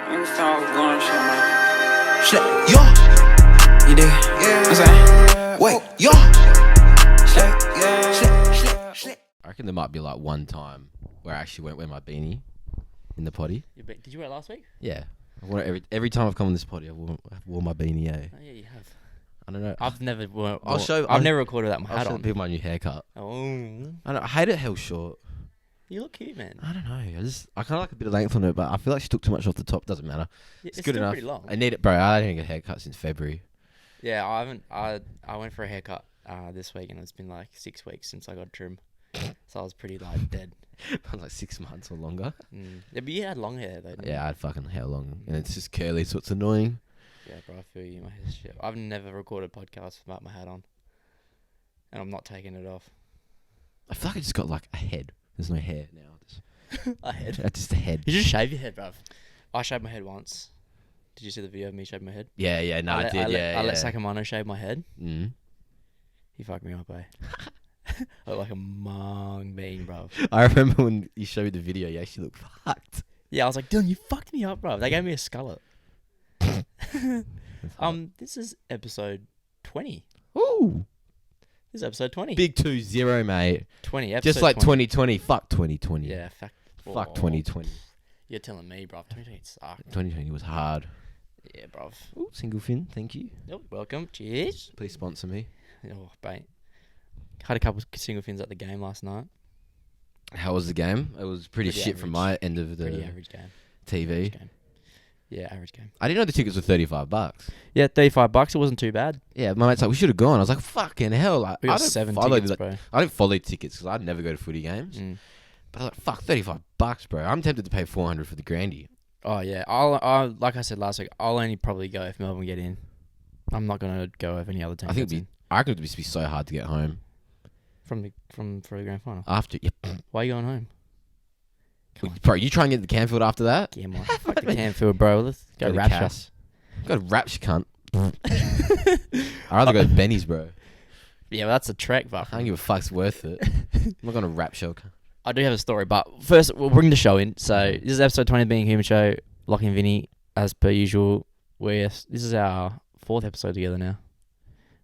Next time I was going shit, man. Shit, yo. You did? Yeah. I'm saying, wait, yo. Shit. I reckon there might be like one time where I actually won't wear my beanie in the potty. Did you wear it last week? Yeah. I wore it every time I've come on this potty, I've wore my beanie, eh? Oh yeah, you have. I don't know. I've never. I'll never recorded that. I'll Hat show on. people my new haircut. Oh, I hate it held short. you look cute, man. I don't know. I kind of like a bit of length on it, but I feel like she took too much off the top. Doesn't matter. Yeah, It's good still enough. Pretty long. I need it, bro. I didn't get a haircut since February. Yeah, I haven't. I went for a haircut this week, and it's been like 6 weeks since I got trim. So I was pretty like dead. I was like 6 months or longer. Yeah, but you had long hair though. Didn't Yeah, I you? had fucking hair long, and it's just curly, so it's annoying. Yeah, bro. I feel you. My hair's shit. I've never recorded a podcast without my hat on, and I'm not taking it off. I feel like I just got like a head. There's no hair now. A head. Just a head. You just shave your head, bruv. I shaved my head once. Did you see the video of me shaving my head? Yeah, no, I did. I let Sacamano shave my head. Mm. He fucked me up, eh? I look like a mung bean, bruv. I remember when you showed me the video, you actually looked fucked. Yeah, I was like, Dylan, you fucked me up, bruv. They gave me a skullet. This is episode 20. Ooh. This is episode 20. Big 20, mate. 20, episode Just like 20. 2020. Fuck 2020. Yeah, Fuck 2020. You're telling me, bruv. 2020 sucked. 2020 was hard. Yeah, bruv. Ooh, single fin, thank you. You're welcome. Cheers. Please sponsor me. Oh, mate. Had a couple of single fins at the game last night. How was the game? It was pretty shit from my end of Pretty the average game. TV. Average game. Yeah, average game. I didn't know the tickets were $35. Yeah, $35. It wasn't too bad. Yeah, my mate's like, we should have gone. I was like, fucking hell. Like, We got 7 tickets, bro. I don't follow tickets because I'd never go to footy games. But I was like, fuck, $35, bro. I'm tempted to pay $400 for the Grandy. Oh yeah, I'll like I said last week, I'll only probably go if Melbourne get in. I'm not gonna go if any other team. I think gets in. I reckon it'd be so hard to get home for the grand final. after. Yep. Why are you going home? Bro, you try and get to Canfield after that? Yeah, man. Fuck the Canfield, bro. Let's go Go to Rapture. Cass. Go to Rapture, cunt. I'd rather go to Benny's, bro. Yeah, well, that's a trek, but I don't give a fuck's worth it. I'm not going to Rapture. I do have a story, but first we'll bring the show in. So this is episode 20 of Being Human Show. Lachy Vinny, as per usual. This is our 4th episode together now.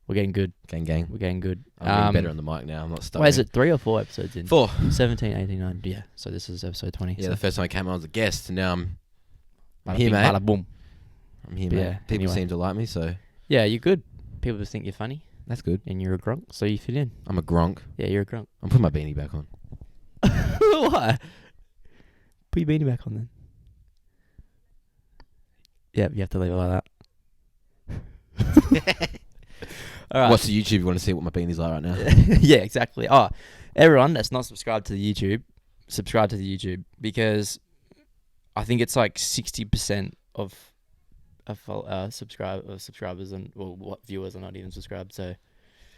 We're getting good. Gang. We're getting good. I'm getting better on the mic now. I'm not stuck. Wait, is it 3 or 4 episodes in? 4. 17, 18, 19. Yeah. So this is episode 20. Yeah, so the first time I came on as a guest, and now I'm bada here, bing, mate. bada boom. I'm here, But mate. yeah, People anyway. seem to like me, so Yeah, you're good. People just think you're funny, that's good. and you're a grunk, so you fit in. I'm a gronk. Yeah, you're a grunk. I'm putting my beanie back on. Why? Put your beanie back on then. Yeah, you have to leave it like that. All right. Watch the YouTube if you want to see what my beanie's like right now. Yeah, exactly. Oh, everyone that's not subscribed to the YouTube, subscribe to the YouTube because I think it's like 60% of subscribers and what viewers are not even subscribed. So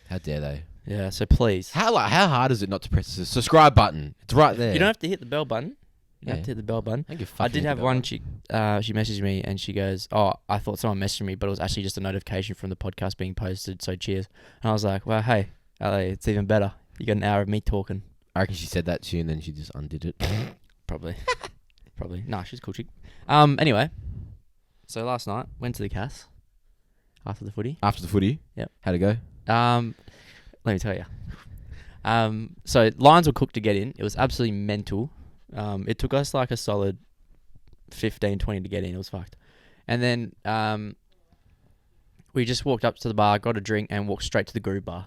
How dare they? yeah, so please. How hard is it not to press the subscribe button? It's right there. You don't have to hit the bell button. You don't have Yeah. to hit the bell button. I, I did have one chick. She messaged me and she goes, "Oh, I thought someone messaged me, but it was actually just a notification from the podcast being posted. So cheers." And I was like, "Well, hey, LA, it's even better. You got an hour of me talking." I reckon she said that to you and then she just undid it. Probably. Nah, she's a cool chick. Anyway, so last night went to the Cass after the footy. After the footy? Yep. How'd it go? Let me tell you. So lines were cooked to get in. It was absolutely mental. It took us like a solid 15, 20 to get in. It was fucked. And then we just walked up to the bar, got a drink, and walked straight to the Groove Bar.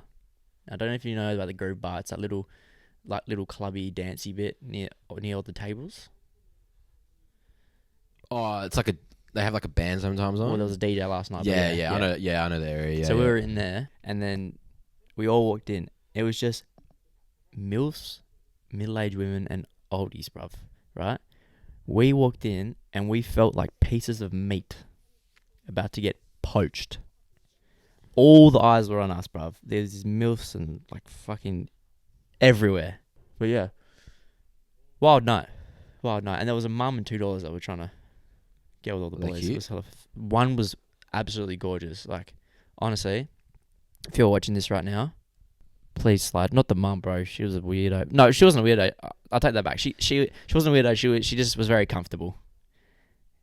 I don't know if you know about the Groove Bar. It's that little clubby, dancey bit near all the tables. Oh, it's like they have like a band sometimes on. Well, there was a DJ last night. but Yeah. I know the area. Yeah, so we were in there, and then we all walked in. It was just MILFs, middle-aged women, and oldies, bruv, right? We walked in, and we felt like pieces of meat about to get poached. All the eyes were on us, bruv. There's these MILFs and, like, fucking everywhere. But, yeah. Wild night. And there was a mum and $2 that were trying to get with all the Were they boys. cute? It was one was absolutely gorgeous. Like, honestly, if you're watching this right now, please slide. Not the mum, bro. She was a weirdo. No, she wasn't a weirdo. I'll take that back. She wasn't a weirdo. She just was very comfortable.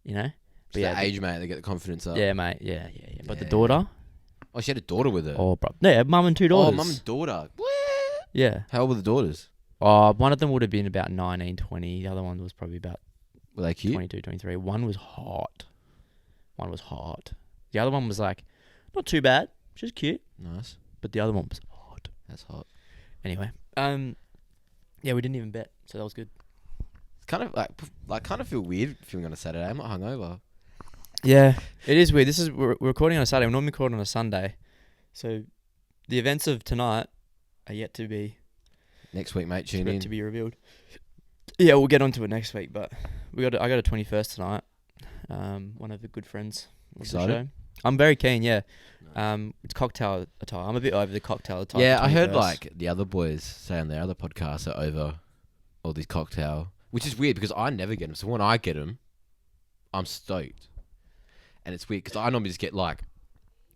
You know? But It's yeah, the age, mate. They get the confidence up. yeah, mate. Yeah. But the Yeah. daughter. Oh, she had a daughter with her. Oh, bro. Yeah, mum and 2 daughters. Oh, mum and daughter. What? Yeah. How old were the daughters? One of them would have been about 19, 20. The other one was probably about Were they cute? 22, 23. One was hot. The other one was like, not too bad. She was cute. Nice. But the other one was hot. That's hot. Anyway. Yeah, we didn't even bet. So that was good. It's kind of like kind of feel weird feeling on a Saturday. I'm not hungover. Yeah, it is weird. We're recording on a Saturday. We normally record on a Sunday. So the events of tonight are yet to be Next week, mate. Tune in. to be revealed. Yeah, we'll get onto it next week. But I got a 21st tonight. One of the good friends of the Excited? show. I'm very keen. Yeah. It's cocktail attire. I'm a bit over the cocktail attire. Yeah, for I heard 21st. like the other boys say on their other podcasts are over all these cocktail, which is weird because I never get them. So when I get them, I'm stoked. And it's weird because I normally just get like,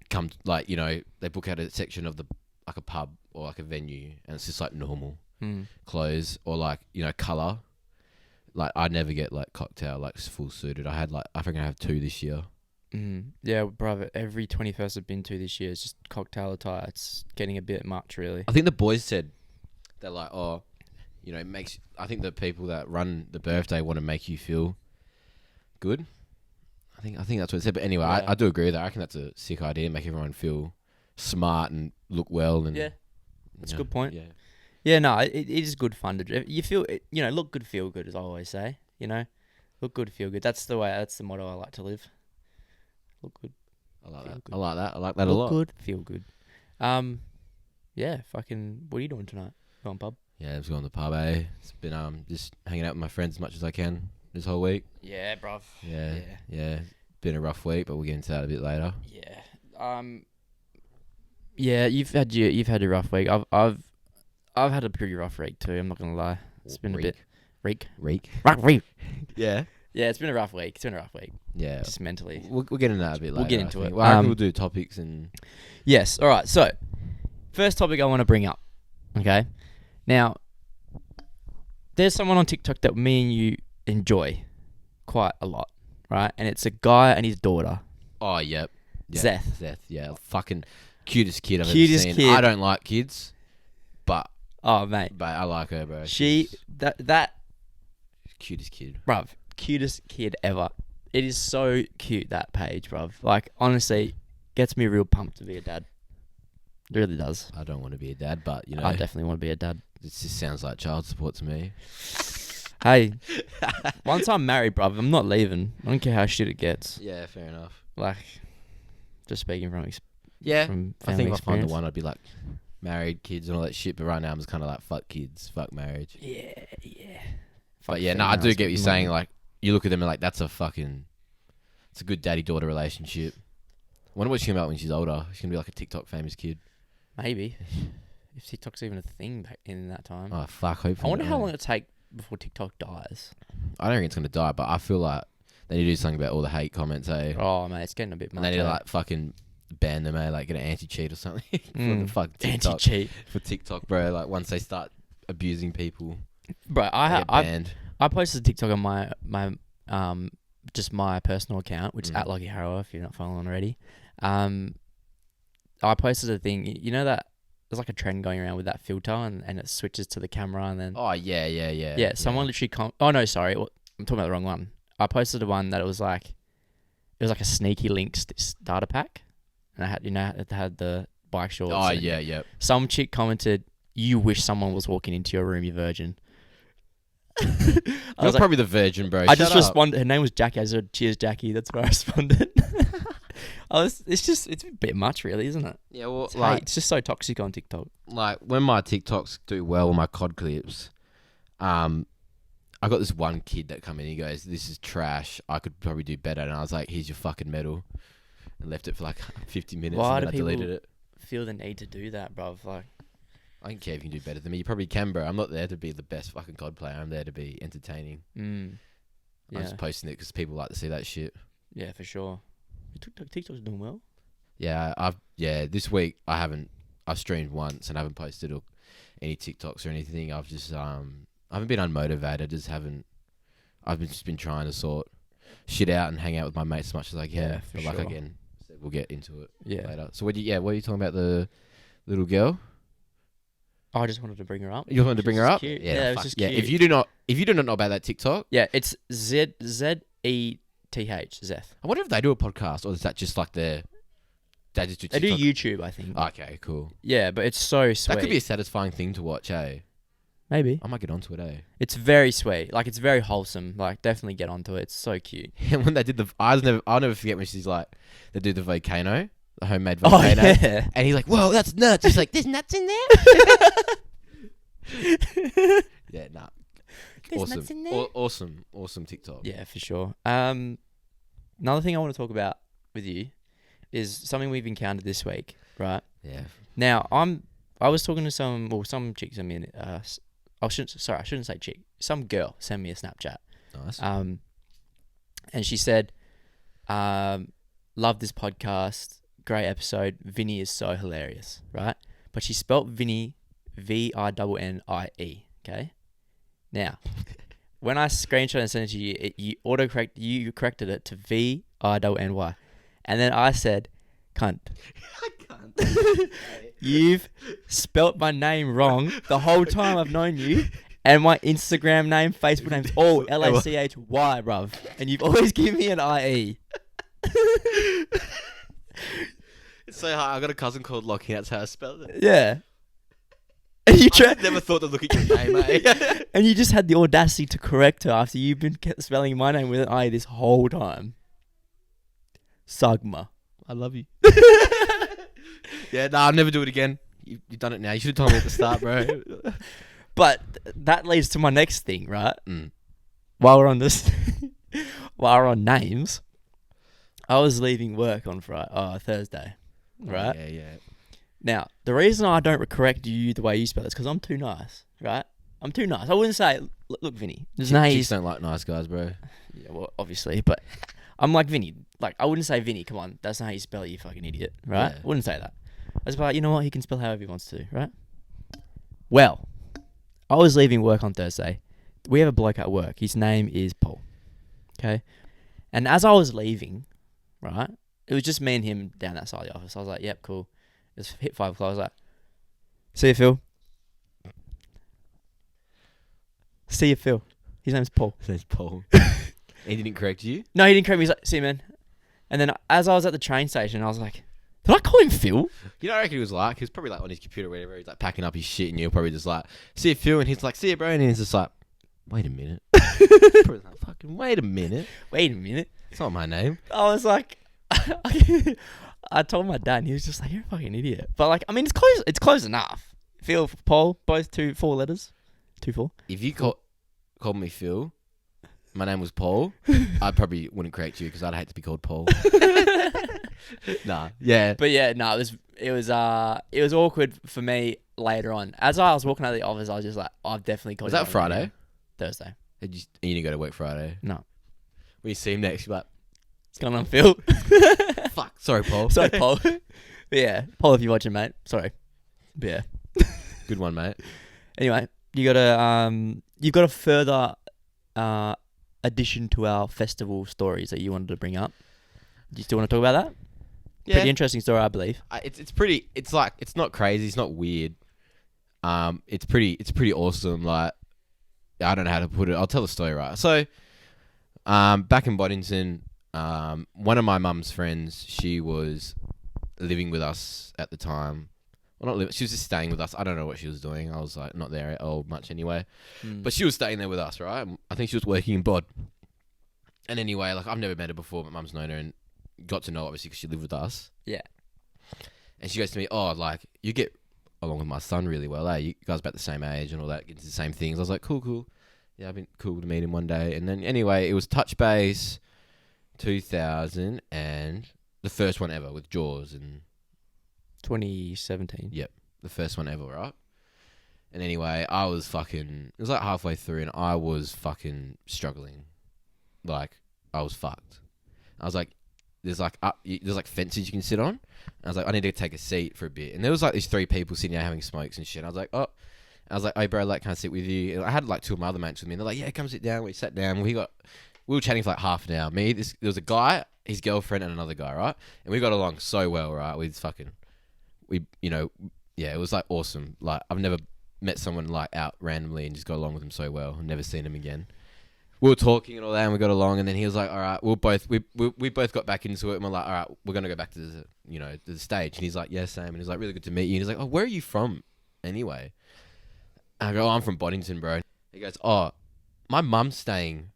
they book out a section of like a pub or like a venue, and it's just like normal clothes or like color. Like I never get like cocktail like full suited. I think I have 2 this year. Yeah, brother. Every 21st I've been to this year is just cocktail attire. It's getting a bit much, really. I think the boys said they're like, it makes. I think the people that run the birthday want to make you feel good. I think that's what it said. But anyway, Yeah. I do agree with that. I reckon that's a sick idea. Make everyone feel smart and look well. And Yeah, that's a good point. Yeah, Yeah, no, it is good fun to do. You feel, look good, feel good, as I always say. Look good, feel good. That's the way. That's the motto I like to live. Look good. I like Feel that. good. I like that. I like that a Look lot. good, feel good. Yeah, fucking. What are you doing tonight? Going pub? Yeah, I'm just going to the pub. It's been just hanging out with my friends as much as I can this whole week. Yeah, bruv. Yeah. Been a rough week, but we'll get into that a bit later. Yeah. Yeah, you've had your rough week. I've had a pretty rough week too. I'm not gonna lie. It's been a bit Reek. rough week. Yeah. Yeah, it's been a rough week. Yeah. Just mentally. We'll get into that a bit later. We'll get into I think. it. Well, I reckon we'll do topics and. Yes. All right. So, first topic I want to bring up. Okay. Now, there's someone on TikTok that me and you enjoy quite a lot, right? And it's a guy and his daughter. Oh, yep. Yeah. Zeth. Yeah. Fucking cutest kid I've ever Cutest seen. kid. I don't like kids, but Oh, mate. I like her, bro. She She's that cutest kid. bruv, cutest kid ever. It is so cute, that page, bruv. Like, honestly, gets me real pumped to be a dad. It really does. I don't want to be a dad, but I definitely want to be a dad. it just sounds like child support to me. Hey, once I'm married, bruv, I'm not leaving. I don't care how shit it gets. Yeah, fair enough. Like, just speaking from Yeah, from I family think if I find the experience. one, I'd be like married, kids, and all that shit. But right now, I'm just kind of like fuck kids, fuck marriage. Yeah. But yeah, no, I do get what you're saying. Like, you look at them and like, it's a good daddy-daughter relationship. I wonder what she's gonna be like when she's older. She's gonna be like a TikTok famous kid. Maybe. If TikTok's even a thing back in that time. Oh fuck! Hopefully. I wonder how not. long it'll take before TikTok dies. I don't think it's gonna die, but I feel like they need to do something about all the hate comments, eh? Oh, mate, it's getting a bit And much. they need to eh? like fucking ban them, eh? Like get an anti-cheat or something for the fuck TikTok. Anti-cheat. For TikTok, bro. Like once they start abusing people, Bro, they I get banned. posted a TikTok on my just my personal account, which is Mhm. at Lachy Harrower, if you're not following already. I posted a thing. You know that there's like a trend going around with that filter, and it switches to the camera, and then Oh yeah. yeah, someone literally oh no, sorry, I'm talking about the wrong one. I posted the one that it was like a sneaky link starter pack, and I had it had the bike shorts. Oh and yeah, yeah. Some chick commented, "You wish someone was walking into your room, you virgin." I You're was like, probably the virgin, bro. I Shut just up. responded. Her name was Jackie. I said, "Cheers, Jackie." That's where I responded. It's a bit much, really, isn't it? Yeah, well, It's, like, it's just so toxic on TikTok. like when my TikToks do well, my COD clips, I got this one kid that come in. He goes, "This is trash. I could probably do better." And I was like, "Here's your fucking medal," and left it for like 50 minutes. Why and do then I deleted people- it. Feel the need to do that, bruv. Like, I don't care if you can do better than me. You probably can, bro. I'm not there to be the best fucking COD player. I'm there to be entertaining. I'm yeah, just posting it because people like to see that shit. yeah, for sure. TikTok's doing well. Yeah, this week I've streamed once and I haven't posted any TikToks or anything. I've just I haven't been unmotivated. I've just been trying to sort shit out and hang out with my mates as much as I can. Yeah, for but like sure. again, we'll get into it Yeah. later. So what are you talking about, the little girl? I just wanted to bring her up. You wanted to bring her up? Cute. Yeah, Yeah, it was fuck. just Yeah, cute. if you do not know about that TikTok, Yeah, it's ZETH, Zeth. I wonder if they do a podcast or is that just like they just do They do TikTok? YouTube, I think. Okay, cool. Yeah, but it's so sweet. That could be a satisfying thing to watch, eh? Maybe. I might get onto it, eh? It's very sweet. Like, it's very wholesome. Like, definitely get onto it. It's so cute. And when they did I'll never forget when she's like, they do the volcano, the homemade Oh, volcano. yeah. And he's like, whoa, that's nuts. She's like, there's nuts in there? Yeah, nah. There's Awesome. nuts in there? Awesome TikTok. Yeah, for sure. Another thing I want to talk about with you is something we've encountered this week, right? Yeah. Now, I was talking to some chick sent me I shouldn't say chick. Some girl sent me a Snapchat. Nice. And she said, love this podcast. Great episode. Vinny is so hilarious, right? But she spelt Vinny VINNIE. Okay. Now, when I screenshot and sent it to you, you corrected it to VINNY, and then I said, "Cunt." I can't. You've spelt my name wrong the whole time I've known you, and my Instagram name, Facebook name's all LACHY, bruv, and you've always given me an IE. It's so hard. I got a cousin called Lachy. That's how I spelled it. Yeah. And you I never thought to look at your name, eh? and you just had the audacity to correct her after you've been spelling my name with an I this whole time. Sagma. I love you. Yeah, nah, I'll never do it again. You've done it now. You should have told me at the start, bro. But that leads to my next thing, right? Mm. While we're on this, while we're on names, I was leaving work on Thursday, right? Yeah. Now, the reason I don't correct you the way you spell it is because I'm too nice, right? I'm too nice. I wouldn't say, look, Vinny. There's no Chicks don't like nice guys, bro. Yeah, well, obviously, but I'm like Vinny. Like, I wouldn't say Vinny. Come on, that's not how you spell it, you fucking idiot, right? Yeah. I wouldn't say that. I was like, you know what? He can spell however he wants to, right? Well, I was leaving work on Thursday. We have a bloke at work. His name is Paul. Okay, and as I was leaving, right, it was just me and him down that side of the office. I was like, yep, cool. It's hit 5 o'clock. I was like, see you, Phil. See you, Phil. His name's Paul. His name's Paul. He didn't correct you? No, he didn't correct me. He's like, see you, man. And then as I was at the train station, I was like, did I call him Phil? You know what I reckon he was like? He was probably like on his computer or whatever. He's like packing up his shit and you're probably just like, see you, Phil. And he's like, see you, bro. And he's just like, wait a minute. Probably like, fucking wait a minute. Wait a minute. It's not my name. I was like, I told my dad, and he was just like, you're a fucking idiot. But like, I mean, it's close. It's close enough. Phil, Paul, both 4 letters. 2-4. If you called me Phil, my name was Paul, I probably wouldn't correct you because I'd hate to be called Paul. Nah. Yeah. But yeah, no, it was awkward for me later on. As I was walking out of the office, I was just like, I've definitely called Was you that wrong Friday? again. Thursday. You didn't go to work Friday? No. When you see him next, you're like, What's going on, Phil? fuck. Sorry, Paul. Sorry, Paul. But yeah, Paul, if you're watching, mate. Sorry. But yeah. Good one, mate. Anyway, you've got a further addition to our festival stories that you wanted to bring up. Do you still want to talk about that? Yeah. Pretty interesting story, I believe. It's pretty. It's like it's not crazy. It's not weird. It's pretty awesome. Like I don't know how to put it. I'll tell the story right. So, back in Boddington, one of my mum's friends, she was living with us at the time. Well, not living. She was just staying with us. I don't know what she was doing. I was like not there at all much anyway. But she was staying there with us, right? I think she was working in Bod. And anyway, like I've never met her before, but mum's known her and got to know her, obviously because she lived with us. Yeah. And she goes to me, oh, like you get along with my son really well, eh? You guys about the same age and all that, get into the same things. I was like, cool. Yeah, I've been cool to meet him one day. And then anyway, it was Touch Base 2000 and the first one ever with Jaws and 2017. Yep, the first one ever, right? And anyway, it was like halfway through and I was fucking struggling. Like, I was fucked. I was like, there's like fences you can sit on. And I was like, I need to take a seat for a bit. And there was like these 3 people sitting there having smokes and shit. And I was like, oh. And I was like, hey bro, like, can I sit with you? And I had like 2 of my other mates with me. And they're like, yeah, come sit down. We sat down. We got we were chatting for like half an hour. There was a guy, his girlfriend, and another guy, right? And we got along so well, right? It was like awesome. Like I've never met someone like out randomly and just got along with him so well. I've never seen him again. We were talking and all that, and we got along. And then he was like, "All right, we both got back into it." And we're like, "All right, we're gonna go back to the stage." And he's like, "Yeah, same." And he's like, "Really good to meet you." And he's like, "Oh, where are you from, anyway?" And I go, "Oh, I'm from Boddington, bro." He goes, "Oh, my mum's staying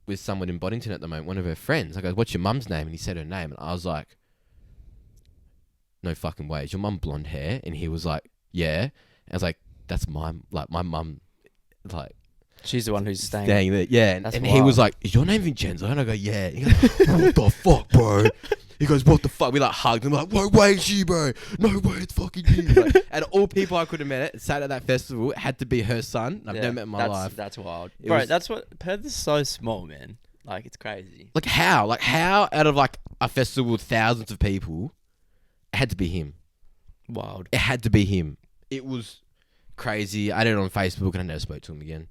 with someone in Boddington at the moment, one of her friends." I go, "What's your mum's name?" And he said her name, and I was like, "No fucking way. Is your mum blonde hair?" And he was like, "Yeah." And I was like, "That's my mum, like." She's the one who's staying there. Yeah. And he wild. was like, "Is your name Vincenzo?" And I go, "Yeah." And he goes, "What the fuck, bro?" He goes, "What the fuck?" We like hugged and we're like, "No way, she, bro. No way, it's fucking you." Like, and all people I could have met sat at that festival, it had to be her son. I've never met in my life. That's wild. Bro, that's what Perth is so small, man. Like it's crazy. Like how out of like a festival with thousands of people, it had to be him. Wild. It had to be him. It was crazy. I did it on Facebook and I never spoke to him again.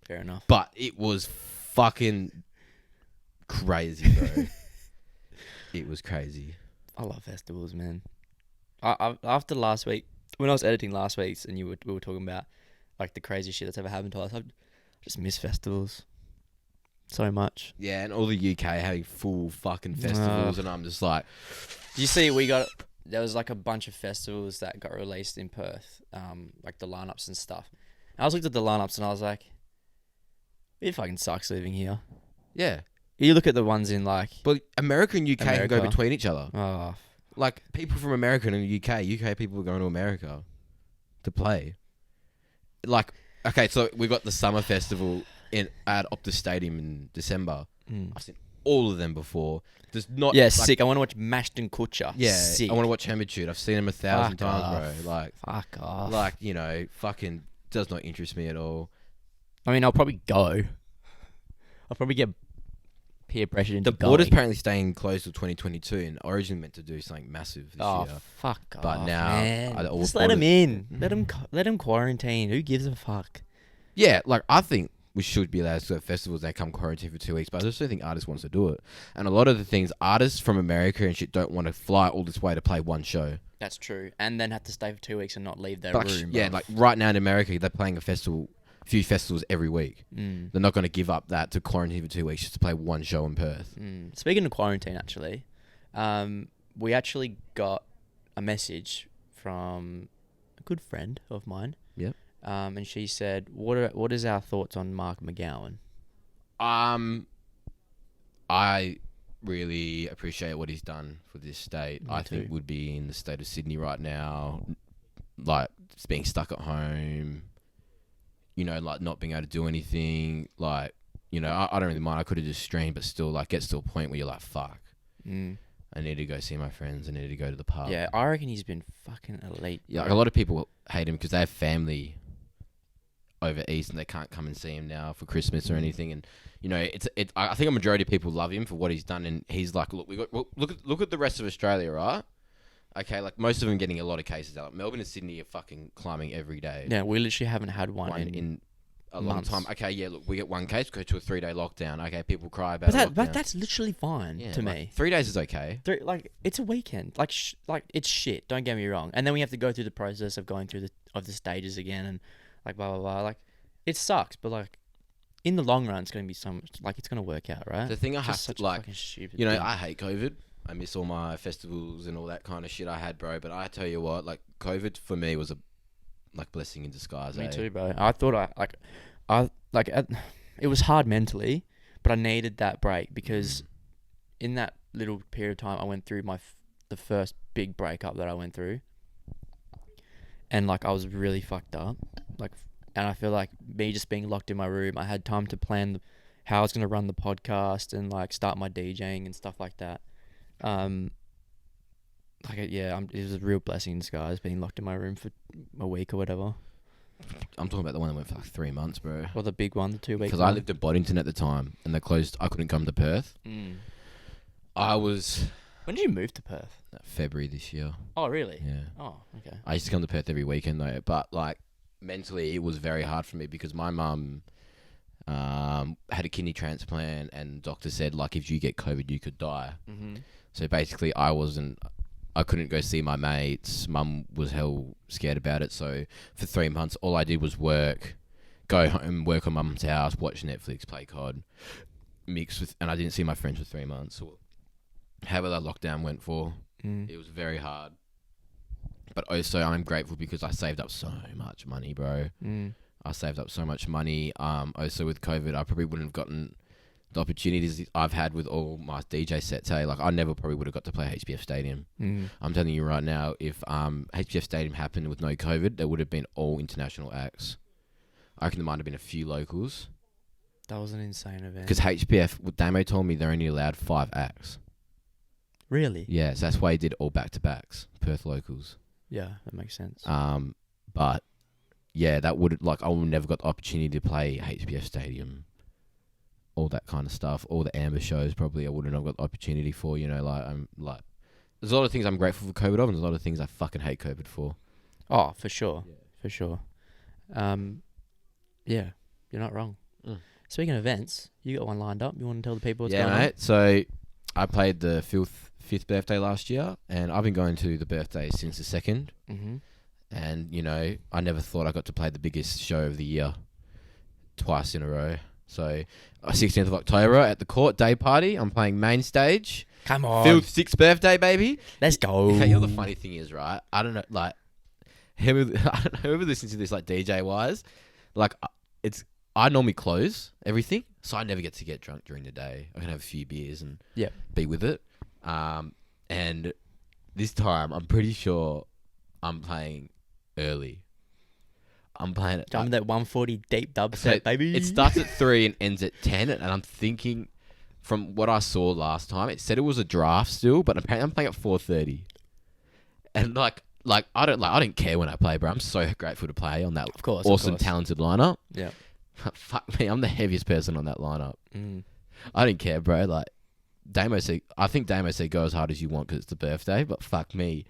Fair enough. But it was fucking crazy, bro. It was crazy. I love festivals, man. I after last week, when I was editing last week's, and we were talking about like the crazy shit that's ever happened to us, I just miss festivals so much. Yeah, and all the UK having full fucking festivals, and I'm just like, do you see? There was like a bunch of festivals that got released in Perth, like the lineups and stuff. And I was looked at the lineups and I was like, it fucking sucks living here. yeah. You look at the ones in like, But America and UK can go America. between each other. oh, Like people from America and the UK people are going to America to play. Like, okay, so we got the summer festival at Optus Stadium in December. I've seen all of them before. There's not sick. I want to watch Mashton Kutcher. Yeah, sick. I want to watch Hermitude. I've seen him 1,000 Fuck times, off. bro. Like, Fuck off. like fucking does not interest me at all. I mean, I'll probably go. I'll probably get peer pressured into The border's going. apparently staying closed till 2022, and Origin meant to do something massive this year. Fuck off, But now, man. all Just let him in. Mhm. Let him quarantine. Who gives a fuck? Yeah, like I think we should be allowed to go to festivals. They come quarantine for 2 weeks, but I just don't think artists wants to do it. And a lot of the things artists from America and shit don't want to fly all this way to play one show. That's true. And then have to stay for 2 weeks and not leave their But room. yeah, bruv. like right now in America, they're playing a few festivals every week. They're not going to give up that to quarantine for 2 weeks just to play one show in Perth. Speaking of quarantine, actually, we actually got a message from a good friend of mine. Yep. And she said, "What is our thoughts on Mark McGowan?" I really appreciate what he's done for this state. Me I too. think would be in the state of Sydney right now, like just being stuck at home, like not being able to do anything. Like, I don't really mind. I could have just streamed, but still, like, gets to a point where you're like, fuck, I need to go see my friends. I need to go to the pub. Yeah, I reckon he's been fucking elite. Yeah, like bro. a lot of people hate him because they have family over east and they can't come and see him now for Christmas or anything. And I think a majority of people love him for what he's done. And he's like, look at the rest of Australia, right? Okay, like most of them getting a lot of cases out. Like Melbourne and Sydney are fucking climbing every day. Yeah, we literally haven't had one in a long months. time. Okay, yeah, look, we get one case, go to a 3-day lockdown. Okay, people cry about But lockdown. but that's literally fine to like, me. 3 days is okay. It's a weekend. Like it's shit. Don't get me wrong. And then we have to go through the process of going through the stages again and like blah blah blah. Like it sucks, but like in the long run, it's gonna be it's gonna work out, right? The thing I It's have just to such a like, fucking stupid thing. I hate COVID. I miss all my festivals and all that kind of shit I had, bro. But I tell you what, like COVID for me was a blessing in disguise. Me eh? too, bro. I thought it was hard mentally, but I needed that break because in that little period of time, I went through the first big breakup that I went through, and like I was really fucked up, and I feel like me just being locked in my room, I had time to plan how I was gonna run the podcast and like start my DJing and stuff like that. It was a real blessing in disguise being locked in my room for a week or whatever. I'm talking about the one that went for like 3 months, bro. Or the big one, the 2 week. Because I lived in Boddington at the time, and they closed. I couldn't come to Perth. I was When did you move to Perth? February this year. Oh, really? Yeah. Oh, okay. I used to come to Perth every weekend though, but like mentally, it was very hard for me because my mum Had a kidney transplant, and doctor said like if you get COVID, you could die. Mm-hmm. So basically, I couldn't go see my mates. Mum was hell scared about it. So for 3 months, all I did was work, go home, work on Mum's house, watch Netflix, play COD, and I didn't see my friends for 3 months. Or however that lockdown went for. It was very hard. But also, I'm grateful because I saved up so much money, bro. I saved up so much money. Also with COVID, I probably wouldn't have gotten the opportunities I've had with all my DJ sets. Hey, like I never probably would have got to play HBF Stadium. I'm telling you right now, if HBF Stadium happened with no COVID, there would have been all international acts. I reckon there might have been a few locals. That was an insane event. Because HBF, what Damo told me, they're only allowed 5 acts. Really? Yeah, so that's why he did all back-to-backs, Perth locals. Yeah, that makes sense. But yeah, that would I would never got the opportunity to play HBF Stadium, all that kind of stuff, all the Amber shows. Probably I wouldn't have got the opportunity for. You know, there's a lot of things I'm grateful for COVID of, and there's a lot of things I fucking hate COVID for. Oh, for sure, for sure. Yeah, you're not wrong. Speaking of events, you got one lined up. You want to tell the people what's going on? Yeah, mate. So I played the fifth birthday last year, and I've been going to the birthday since the 2nd. Mm-hmm. And, you know, I never thought I got to play the biggest show of the year twice in a row. So, 16th of October at the Court Day Party, I'm playing main stage. Come on. Phil's 6th birthday, baby. Let's go. You know, the funny thing is, right? I don't know, like, whoever listens to this, like, DJ-wise, like, I normally close everything, so I never get to get drunk during the day. I can have a few beers and be with it. And this time, I'm pretty sure I'm playing early. I'm playing it. That 140 deep dub set, baby. It starts at 3 and ends at 10, and I'm thinking, from what I saw last time, it said it was a draft still, but apparently I'm playing at 4:30. And like I don't care when I play, bro. I'm so grateful to play on that awesome, talented lineup. Yeah. Fuck me, I'm the heaviest person on that lineup. I don't care, bro. Like I think Damo said go as hard as you want because it's the birthday, but fuck me,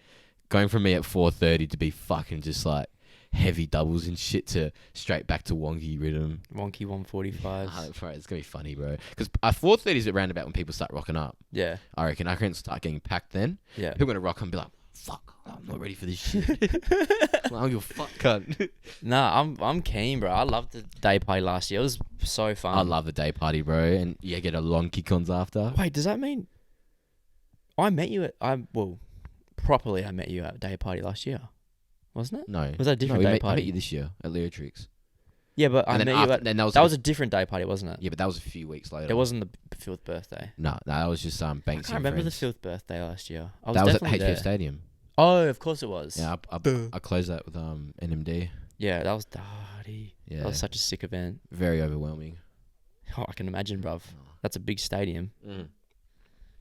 going from me at 4:30 to be fucking just like heavy doubles and shit to straight back to wonky rhythm. Wonky 145. It's gonna be funny, bro. Because 4:30 is around about when people start rocking up. Yeah. I reckon I can start getting packed then. Yeah. People are gonna rock and be like, fuck, I'm not ready for this shit. Well, you're fuck cunt. Nah, I'm keen, bro. I loved the day party last year. It was so fun. I love the day party, bro, and you get a long kick-ons after. Wait, does that mean I met you at properly I met you at day party last year, wasn't it? No. Was that a different day party? I met you this year at Leotrix. Yeah, but I met you at that was a different day party, wasn't it? Yeah, but that was a few weeks later. It wasn't the 5th birthday. No, that was just Banksy. I can't remember the 5th birthday last year. That was at HBF Stadium. Oh, of course it was. Yeah, I closed that with NMD. Yeah, that was dirty. Yeah, that was such a sick event. Very overwhelming. Oh, I can imagine, bruv. That's a big stadium.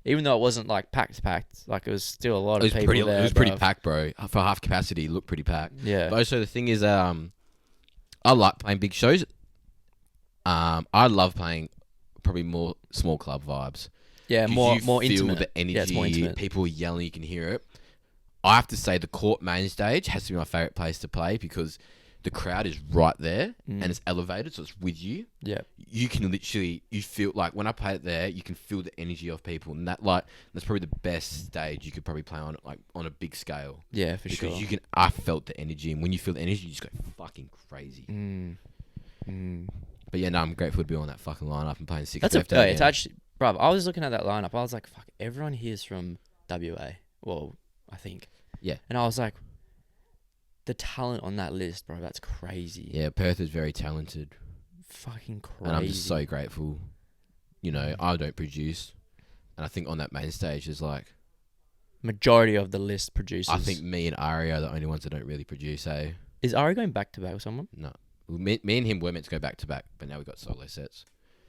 Even though it wasn't like packed, like it was still a lot of people there. It was pretty packed, bro. For half capacity, it looked pretty packed. Yeah. But also the thing is, I like playing big shows. I love playing probably more small club vibes. Yeah, more feel intimate. The energy. Yeah, it's more intimate. People yelling, you can hear it. I have to say the Court main stage has to be my favourite place to play because the crowd is right there and it's elevated, so it's with you. Yeah. You can literally, you feel like when I play it there, you can feel the energy of people, and that's probably the best stage you could probably play on, like on a big scale. Yeah, for sure. Because I felt the energy, and when you feel the energy, you just go fucking crazy. But yeah, no, I'm grateful to be on that fucking lineup and playing 6th birthday. It's actually, bruv, I was looking at that lineup, I was like, fuck, everyone here's from WA. Well, I think. Yeah. And I was like, the talent on that list, bro, that's crazy. Yeah, Perth is very talented. Fucking crazy. And I'm just so grateful. You know, I don't produce. And I think on that main stage, there's like... majority of the list producers. I think me and Ari are the only ones that don't really produce, eh? Is Ari going back to back with someone? No. Me and him were meant to go back to back, but now we've got solo sets.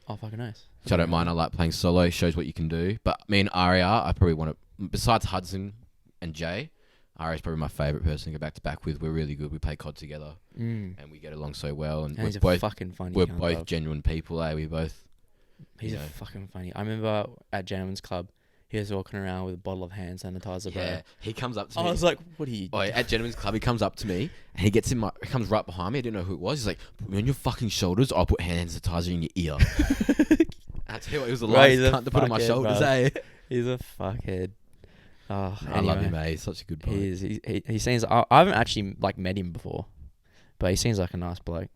Oh, fucking nice. So I don't mind. I like playing solo. Shows what you can do. But me and Aria, I probably want to... Besides Hudson and Jay, Aria's probably my favourite person to go back to back with. We're really good. We play COD together. And we get along so well. And he's we're both fucking funny. We're both genuine people, eh? We both... He's fucking funny. I remember at Gentleman's Club, he was walking around with a bottle of hand sanitizer, Yeah, bro. he comes up to I me. was like, what are you Oh, at Gentleman's Club, he comes up to me and he comes right behind me. I didn't know who it was. He's like, put me on your fucking shoulders. I'll put hand sanitizer in your ear. I tell you what, he was the Right, he's last a cunt to put on my fuckhead, shoulders, bro. eh? He's a fuckhead. Oh, I love anyway. him, mate. He's such a good bloke. He is. He seems. I haven't actually like met him before, but he seems like a nice bloke.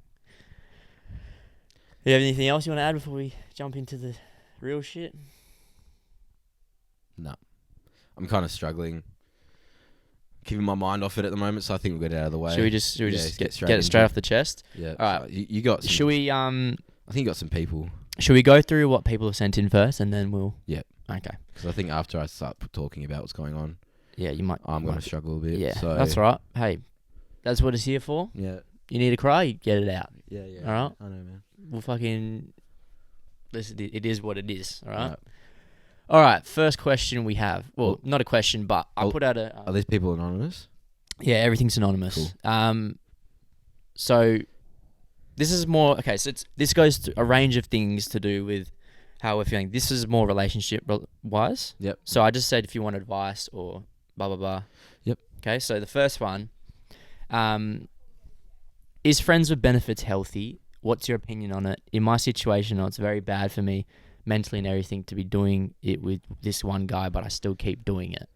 You have anything else you want to add before we jump into the real shit? No. I'm kind of struggling. Keeping my mind off it at the moment, so I think we'll get it out of the way. Should we just Yeah, get straight it straight into off the chest? Yeah. All right. So you got some, Should we I think you got some people. Should we go through what people have sent in first, and then we'll? Yep. Okay. Because I think after I start talking about what's going on, Yeah, you might. I'm going to struggle a bit. Yeah, so that's all right. Hey, that's what it's here for. Yeah. You need to cry, you get it out. Yeah, yeah. All right. I know, man. We'll fucking. Listen, it is what it is. All right. Right. All right. First question we have. Well, Well- not a question, but I Well, put out a. Are these people anonymous? Yeah, everything's anonymous. So this is more okay. So this goes to a range of things to do with how we're feeling. This is more relationship wise. Yep. So I just said if you want advice or blah blah blah. Yep. Okay. So the first one, is friends with benefits healthy? What's your opinion on it? In my situation, it's very bad for me mentally and everything to be doing it with this one guy, but I still keep doing it.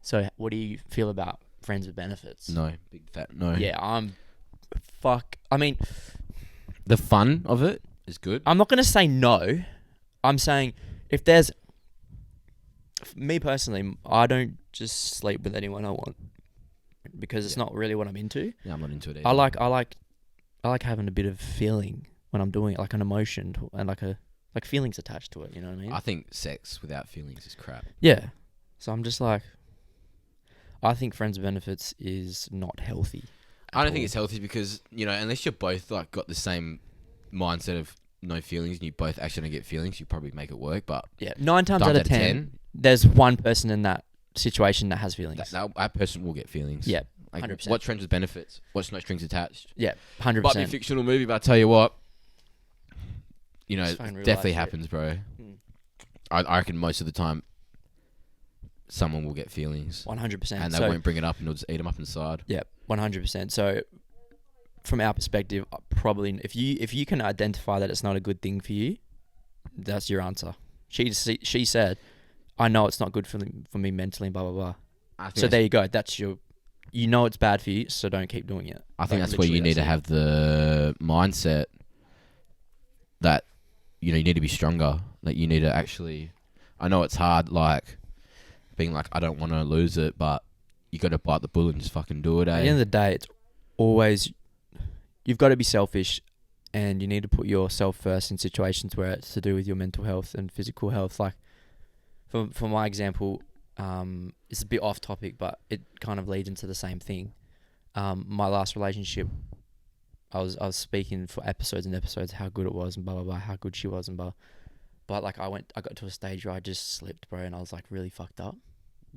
So what do you feel about friends with benefits? No. Big fat no. Yeah, I mean, The fun of it is good. I'm not going to say no. I'm saying if there's... Me personally, I don't just sleep with anyone I want because it's not really what I'm into. Yeah, I'm not into it either. I like having a bit of feeling when I'm doing it, like an emotion and like feelings attached to it, you know what I mean? I think sex without feelings is crap. Yeah. So I'm just like... I think friends with benefits is not healthy. I don't think it's healthy because, you know, unless you're both like got the same mindset of no feelings and you both actually don't get feelings, you probably make it work. But Yeah, 9 times out of 10, there's one person in that situation that has feelings. that person will get feelings. Yeah, Like, 100%. watch Friends with Benefits. Watch No Strings Attached. Yeah, 100%. Might be a fictional movie, but I tell you what, you know, It's it fucking real definitely life shit. happens, bro. Mm. I reckon most of the time, someone will get feelings, 100%. and they So, won't bring it up, and they'll just eat them up inside. yeah, 100%. So, from our perspective, probably if you can identify that it's not a good thing for you, that's your answer. She said, "I know it's not good for me mentally." Blah blah blah. I think So that's- there you go. That's your. You know it's bad for you, so don't keep doing it. I think Like, that's where you literally, need to that's it. have the mindset that, you know, you need to be stronger. Like, you need to actually... I know it's hard, like, being like, I don't want to lose it, but you got to bite the bullet and just fucking do it, eh? At the end of the day, it's always you've got to be selfish, and you need to put yourself first in situations where it's to do with your mental health and physical health. Like, for my example, it's a bit off topic, but it kind of leads into the same thing. My last relationship, I was speaking for episodes and episodes how good it was and blah blah blah, how good she was and blah. But like I got to a stage where I just slipped, bro, and I was like really fucked up.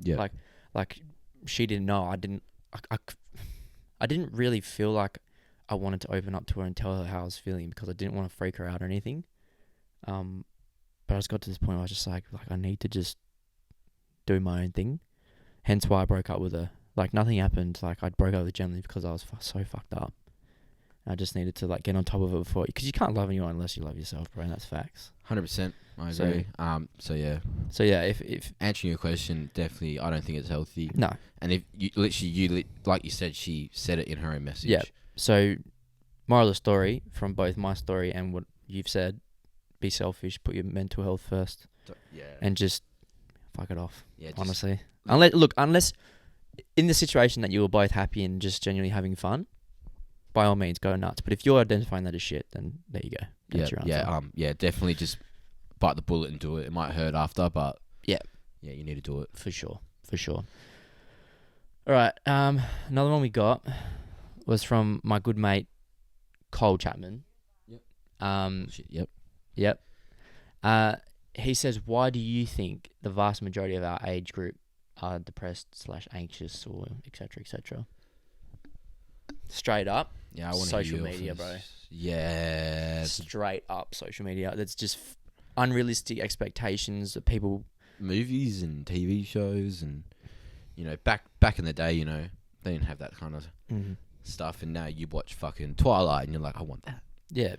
Yeah. Like she didn't know. I didn't really feel like I wanted to open up to her and tell her how I was feeling because I didn't want to freak her out or anything. But I just got to this point where I was just like I need to just do my own thing. Hence why I broke up with her. Like nothing happened. Like I broke up with her generally because I was so fucked up. I just needed to like get on top of it before, because you can't love anyone unless you love yourself, bro. And that's facts. 100%. I So- agree. So yeah, So yeah, if answering your question, definitely, I don't think it's healthy. no, And if you literally, like you said, she said it in her own message. Yeah. So moral of the story from both my story and what you've said: be selfish, put your mental health first, Yeah. and just fuck it off. Yeah. Just, Honestly, unless in the situation that you were both happy and just genuinely having fun, by all means go nuts. But if you're identifying that as shit, then there you go. That's your answer. Yeah. Definitely just bite the bullet and do it. It might hurt after, but Yeah. Yeah, you need to do it. For sure. All right. Another one we got was from my good mate Cole Chapman. Yep. Shit, Yep. He says, "Why do you think the vast majority of our age group are depressed / anxious or etc. etc." Straight up, Yeah, I want social media, bro. Yeah. Straight up social media. That's just unrealistic expectations that people movies and TV shows, and back in the day, they didn't have that kind of stuff, and now you watch fucking Twilight, and you're like, I want that. Yeah,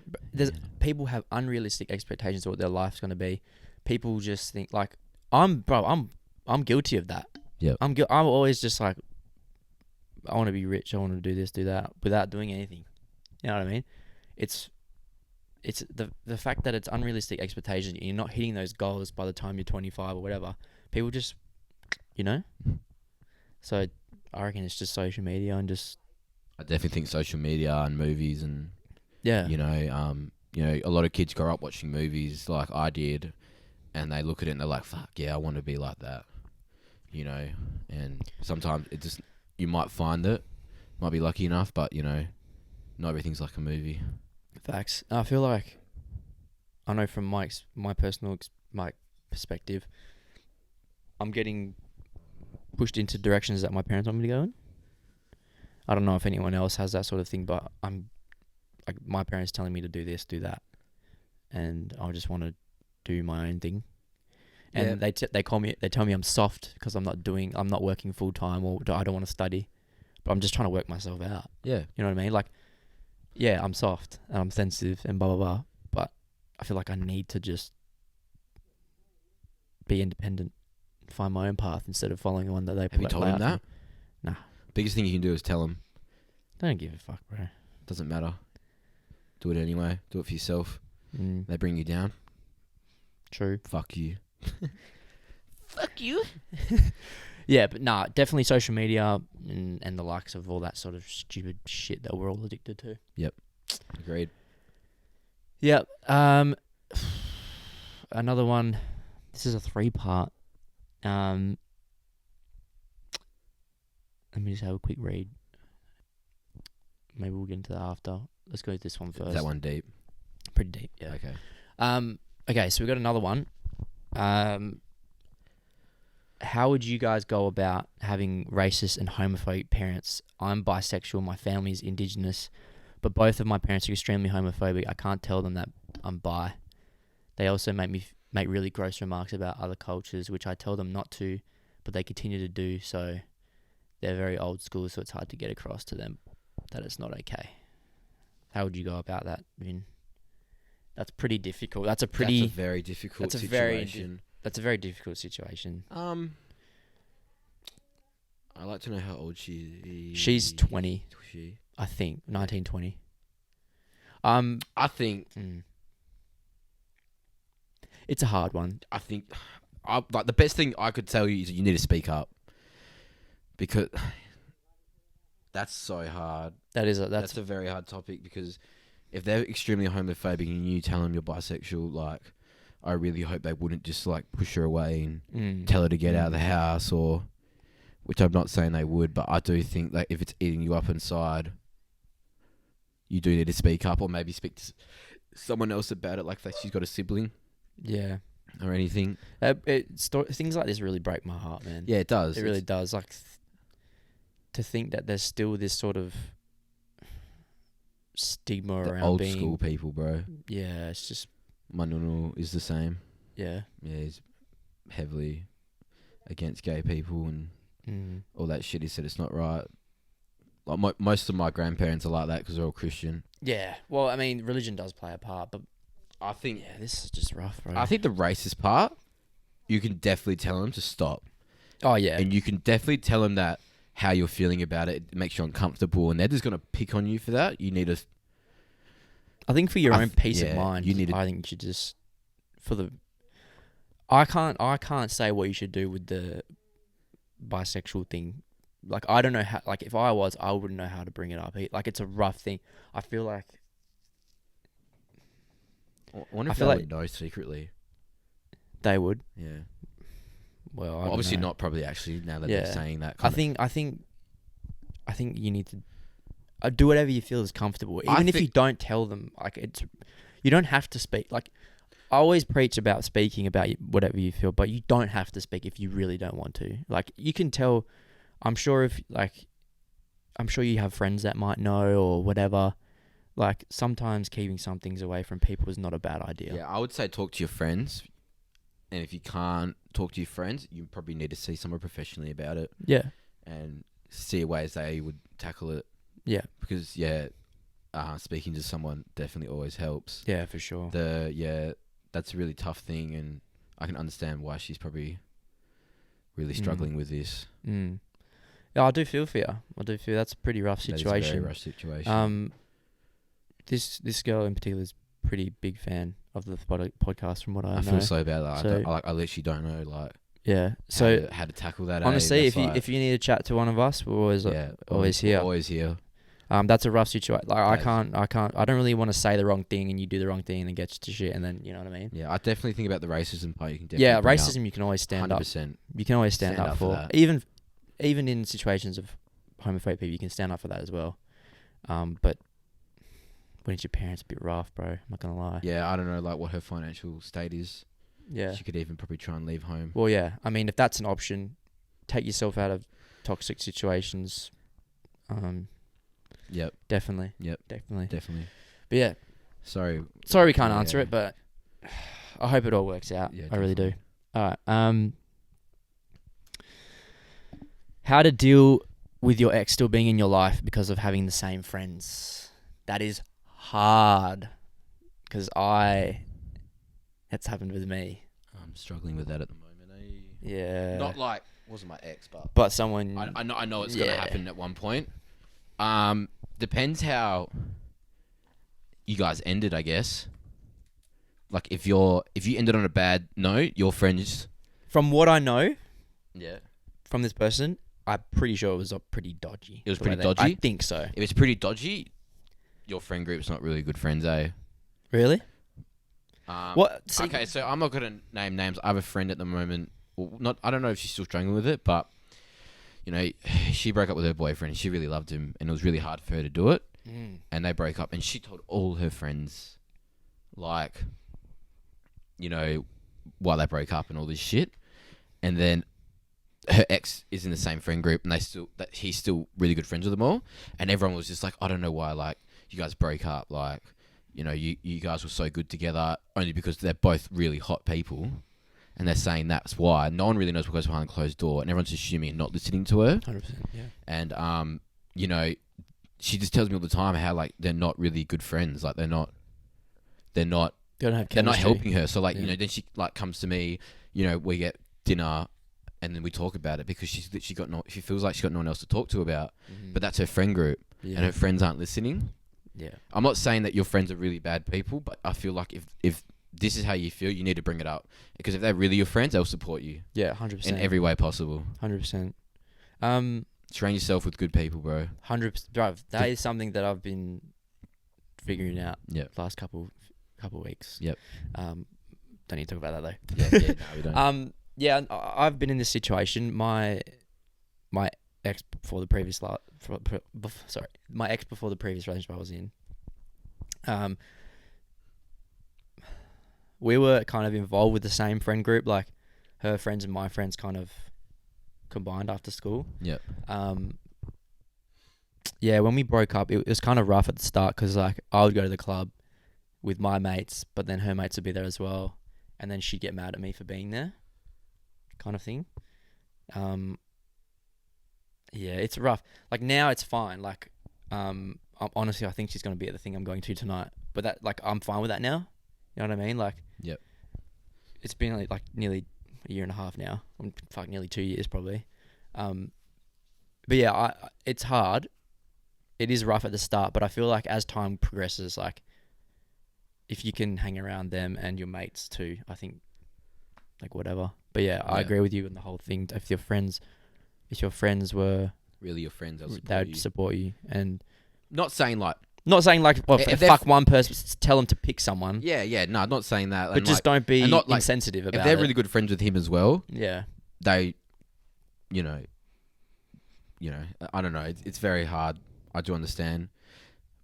people have unrealistic expectations of what their life's gonna be. People just think like I'm guilty of that. Yeah, I'm always just like, I want to be rich. I want to do this, do that, without doing anything. You know what I mean? It's the fact that it's unrealistic expectations. And you're not hitting those goals by the time you're 25 or whatever. People just, So I reckon it's just social media and just. I definitely think social media and movies and. Yeah. A lot of kids grow up watching movies like I did, and they look at it and they're like, "Fuck yeah, I want to be like that." And sometimes it just you might find it, might be lucky enough, but not everything's like a movie. Facts. I feel like I know from my personal perspective, I'm getting pushed into directions that my parents want me to go in. I don't know if anyone else has that sort of thing, but I'm like my parents telling me to do this, do that, and I just want to do my own thing. And they tell me I'm soft because I'm not working full time, or I don't want to study, but I'm just trying to work myself out. Yeah, you know what I mean? Like, yeah, I'm soft and I'm sensitive and blah blah blah, but I feel like I need to just be independent, find my own path instead of following the one that they. Have you told him that? Nah. Biggest thing you can do is tell him. Don't give a fuck, bro. Doesn't matter. Do it anyway. Do it for yourself. They bring you down. True. Fuck you. Fuck you. Yeah, but nah, definitely social media and the likes of all that sort of stupid shit that we're all addicted to. Yep. Agreed. Yep. Another one. This is a 3-part. Let me just have a quick read. Maybe we'll get into that after. Let's go with this one first. Is that one deep? Pretty deep, yeah. Okay. Okay, so we got another one. How would you guys go about having racist and homophobic parents? I'm bisexual, my family is indigenous, but both of my parents are extremely homophobic. I can't tell them that I'm bi. They also make really gross remarks about other cultures, which I tell them not to, but they continue to do so. They're very old school, so it's hard to get across to them that it's not okay. How would you go about that, Vin? That's pretty difficult. That's a very difficult situation. That's a very difficult situation. I'd like to know how old she is. She's 20. I think 19, 20. I think it's a hard one. I think like the best thing I could tell you is you need to speak up, because that's so hard. That's a very hard topic, because if they're extremely homophobic and you tell them you're bisexual, like, I really hope they wouldn't just like push her away and tell her to get out of the house, or, which I'm not saying they would, but I do think that if it's eating you up inside, you do need to speak up, or maybe speak to someone else about it, like if she's got a sibling. Yeah. Or anything. Things like this really break my heart, man. Yeah, it does. It really does. Like, to think that there's still this sort of stigma around old being school people, bro. Yeah, it's just. My nunu is the same. Yeah. Yeah, he's heavily against gay people and all that shit. He said it's not right. Like most of my grandparents are like that because they're all Christian. Yeah. Well, I mean, religion does play a part, but I think this is just rough, bro. I think the racist part, you can definitely tell them to stop. Oh yeah. And you can definitely tell them that how you're feeling about it makes you uncomfortable, and they're just gonna pick on you for that. You need to. I think for your own peace of mind, I think you should just I can't say what you should do with the bisexual thing. Like, I don't know how. Like, if I wouldn't know how to bring it up. Like, it's a rough thing. I feel like. I wonder if they would know secretly. They would. Yeah. Well, obviously not. Probably actually. Now that they're saying that. I think you need to do whatever you feel is comfortable. Even if you don't tell them, like, you don't have to speak. Like, I always preach about speaking about whatever you feel, but you don't have to speak if you really don't want to. Like, you can tell. I'm sure you have friends that might know or whatever. Like, sometimes keeping some things away from people is not a bad idea. Yeah, I would say talk to your friends and if you can't talk to your friends, you probably need to see someone professionally about it Yeah. and see ways they would tackle it. Yeah. Because speaking to someone definitely always helps. Yeah, for sure. That's a really tough thing, and I can understand why she's probably really struggling with this. Mm. Yeah, I do feel for you. That's a pretty rough That is a situation. very rough situation. This girl in particular is a pretty big fan of the podcast, from what I know. I feel so bad. Like, So- I literally don't know like Yeah. So how to tackle that. honestly, That's if you need to chat to one of us, we're always always we're here. always here. That's a rough situation. Like That I don't really want to say the wrong thing and you do the wrong thing and it gets to shit, and then you know what I mean. Yeah, I definitely think about the racism part. You can definitely Yeah, bring racism you can always stand up. 100%. You can always stand Stand up up for for that. even in situations of homophobic people, you can stand up for that as well. But when it's your parents, a bit rough, bro. I'm not gonna lie. Yeah, I don't know like what her financial state is. Yeah. She could even probably try and leave home. Well, yeah. I mean, if that's an option, take yourself out of toxic situations. Yep, Definitely. Yep. Definitely. But yeah, sorry sorry we can't answer Yeah. it, but I hope it all works out. Yeah, I really do. definitely. All right. How to deal with your ex still being in your life because of having the same friends? That is hard, because that's happened with me. I'm struggling with that at the moment. Yeah. Not like wasn't my ex, But someone. I know it's gonna Yeah. happen at one point. Depends how you guys ended, I guess. Like if you ended on a bad note, your friends. From what I know Yeah. from this person, I'm pretty sure it was pretty dodgy. It was the way pretty they- dodgy? I think so. If it's pretty dodgy, your friend group's not really good friends, eh? Really? What? See, Okay, so I'm not gonna name names. I have a friend at the moment. Well, not. I don't know if she's still struggling with it, but you know, she broke up with her boyfriend. And she really loved him, and it was really hard for her to do it. And they broke up, and she told all her friends, like, you know, why they broke up and all this shit. And then her ex is in the same friend group, and he's still really good friends with them all. And everyone was just like, I don't know why, like, you guys break up, like, you know, you guys were so good together, only because they're both really hot people. And they're saying that's why. No one really knows what goes behind a closed door, and everyone's assuming and not listening to her. 100%. Yeah. And you know, she just tells me all the time how like they're not really good friends. Like they're not They don't have they're not chemistry. helping her. So like, Yeah. you know, then she like comes to me, you know, we get dinner and then we talk about it because she feels like she's got no one else to talk to about. But that's her friend group, Yeah. and her friends aren't listening. Yeah. I'm not saying that your friends are really bad people, but I feel like if this is how you feel, you need to bring it up, because if they're really your friends, they'll support you Yeah. 100%. in every way possible. 100%. Surround yourself with good people, bro. 100%. Drive. That is something that I've been figuring out Yep. the last couple weeks. Yep. Don't need to talk about that though. Yeah, no, we don't. Yeah, I've been in this situation. My ex before the previous my ex before the previous relationship I was in. We were kind of involved with the same friend group, like her friends and my friends kind of combined after school. Yep. Yeah, when we broke up, it was kind of rough at the start because like I would go to the club with my mates, but then her mates would be there as well, and then she'd get mad at me for being there, kind of thing. Yeah, it's rough. Like now, it's fine. Like, honestly, I think she's gonna be at the thing I'm going to tonight, but that like I'm fine with that now. You know what I mean? Like, Yep. It's been like nearly a year and a half now. Nearly 2 years probably. But yeah, it's hard. It is rough at the start, but I feel like as time progresses, like if you can hang around them and your mates too, I think like whatever. But yeah, I Yeah. agree with you on the whole thing. If your friends were, Really, your friends, they'll support they'd you. support you, and Not saying like, not saying like, well, If they're fuck one person, tell them to pick someone, yeah, no, not saying that. but And, just like, don't be and not, like, insensitive about if they're it. really good friends with him as well, Yeah, they, you know, I don't know. It's very hard. I do understand,